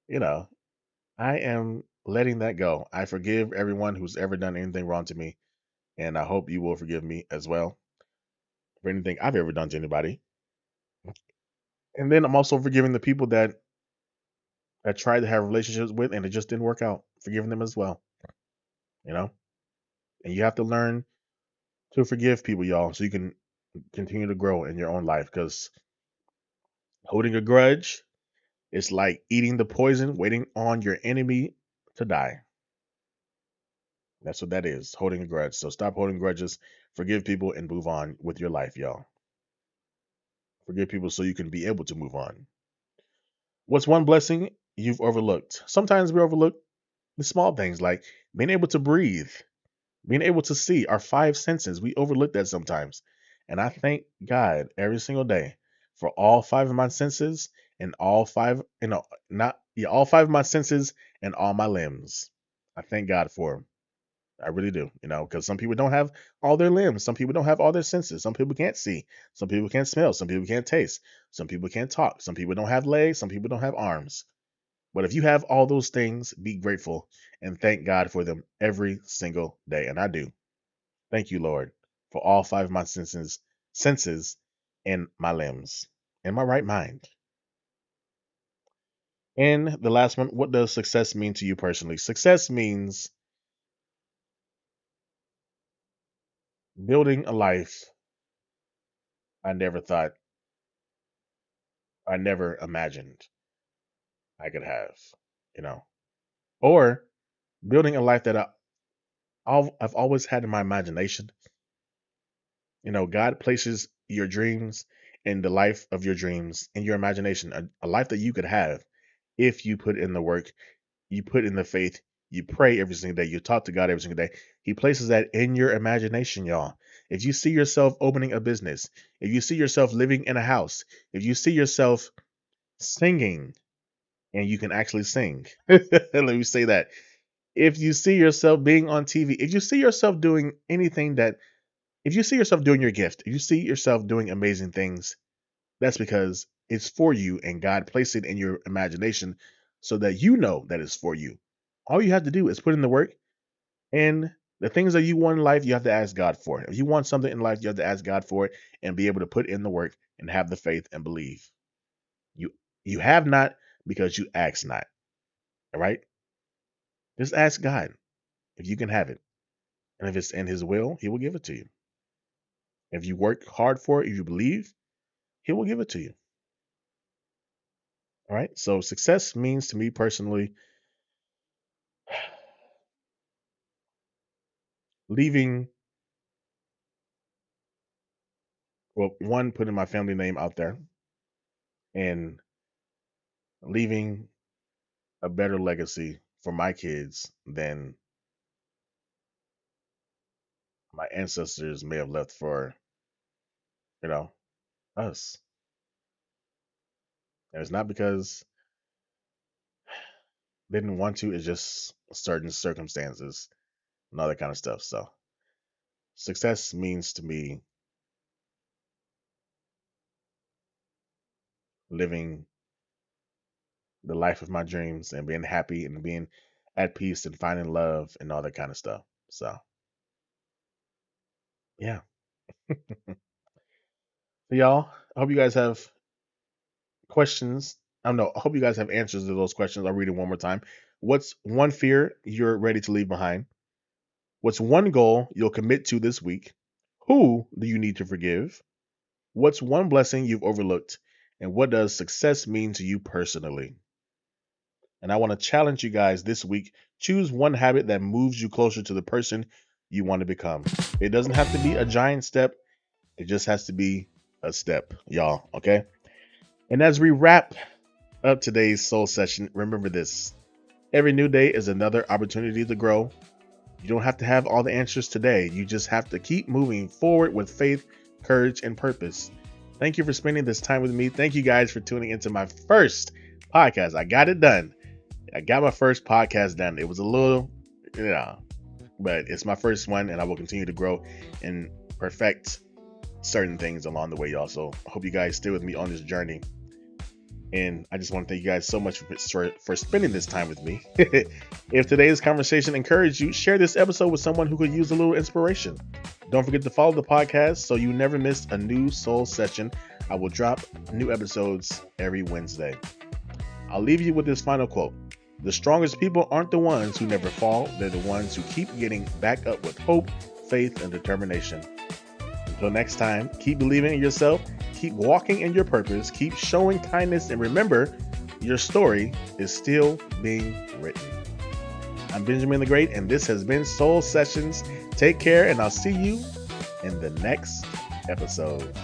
you know, I am letting that go. I forgive everyone who's ever done anything wrong to me, and I hope you will forgive me as well for anything I've ever done to anybody. And then I'm also forgiving the people that I tried to have relationships with and it just didn't work out. Forgiving them as well, you know. And you have to learn to forgive people, y'all, so you can continue to grow in your own life. Because holding a grudge is like eating the poison, waiting on your enemy to die. That's what that is, holding a grudge. So stop holding grudges, forgive people, and move on with your life, y'all. Forgive people so you can be able to move on. What's one blessing you've overlooked? Sometimes we overlook the small things like being able to breathe, being able to see, our five senses. We overlook that sometimes. And I thank God every single day for all five of my senses and all five, not yeah, all five of my senses and all my limbs. I thank God for them. I really do, because some people don't have all their limbs. Some people don't have all their senses. Some people can't see. Some people can't smell. Some people can't taste. Some people can't talk. Some people don't have legs. Some people don't have arms. But if you have all those things, be grateful and thank God for them every single day. And I do. Thank you, Lord. for all five of my senses and my limbs in my right mind. And the last one, what does success mean to you personally? Success means building a life I never thought, I never imagined I could have, you know, or building a life that I've always had in my imagination. God places your dreams and the life of your dreams in your imagination, a life that you could have if you put in the work, you put in the faith, you pray every single day, you talk to God every single day. He places that in your imagination, y'all. If you see yourself opening a business, if you see yourself living in a house, if you see yourself singing, and you can actually sing, let me say that. If you see yourself being on TV, if you see yourself doing anything that, if you see yourself doing your gift, if you see yourself doing amazing things, that's because it's for you and God placed it in your imagination so that you know that it's for you. All you have to do is put in the work, and the things that you want in life, you have to ask God for it. If you want something in life, you have to ask God for it and be able to put in the work and have the faith and believe. You you have not because you ask not. All right? Just ask God if you can have it. And if it's in his will, he will give it to you. If you work hard for it, if you believe, he will give it to you. All right. So success means to me personally leaving, well, one, putting my family name out there and leaving a better legacy for my kids than my ancestors may have left for, you know, us. And it's not because they didn't want to, it's just certain circumstances and all that kind of stuff. So success means to me living the life of my dreams and being happy and being at peace and finding love and all that kind of stuff. So, yeah. So y'all, I hope you guys have questions. I don't know. I hope you guys have answers to those questions. I'll read it one more time. What's one fear you're ready to leave behind? What's one goal you'll commit to this week? Who do you need to forgive? What's one blessing you've overlooked? And what does success mean to you personally? And I want to challenge you guys this week. Choose one habit that moves you closer to the person you want to become. It doesn't have to be a giant step, it just has to be a step, y'all. Okay. And as we wrap up today's soul session, remember this: every new day is another opportunity to grow. You don't have to have all the answers today. You just have to keep moving forward with faith, courage, and purpose. Thank you for spending this time with me. Thank you guys for tuning into my first podcast. I got it done. I got my first podcast done. It was a little, but it's my first one, and I will continue to grow and perfect certain things along the way, y'all. So I hope you guys stay with me on this journey. And I just want to thank you guys so much for spending this time with me. If today's conversation encouraged you, share this episode with someone who could use a little inspiration. Don't forget to follow the podcast so you never miss a new soul session. I will drop new episodes every Wednesday. I'll leave you with this final quote: the strongest people aren't the ones who never fall. They're the ones who keep getting back up with hope, faith, and determination. Until next time, keep believing in yourself, keep walking in your purpose, keep showing kindness, and remember, your story is still being written. I'm Benjamin the Great, and this has been Soul Sessions. Take care, and I'll see you in the next episode.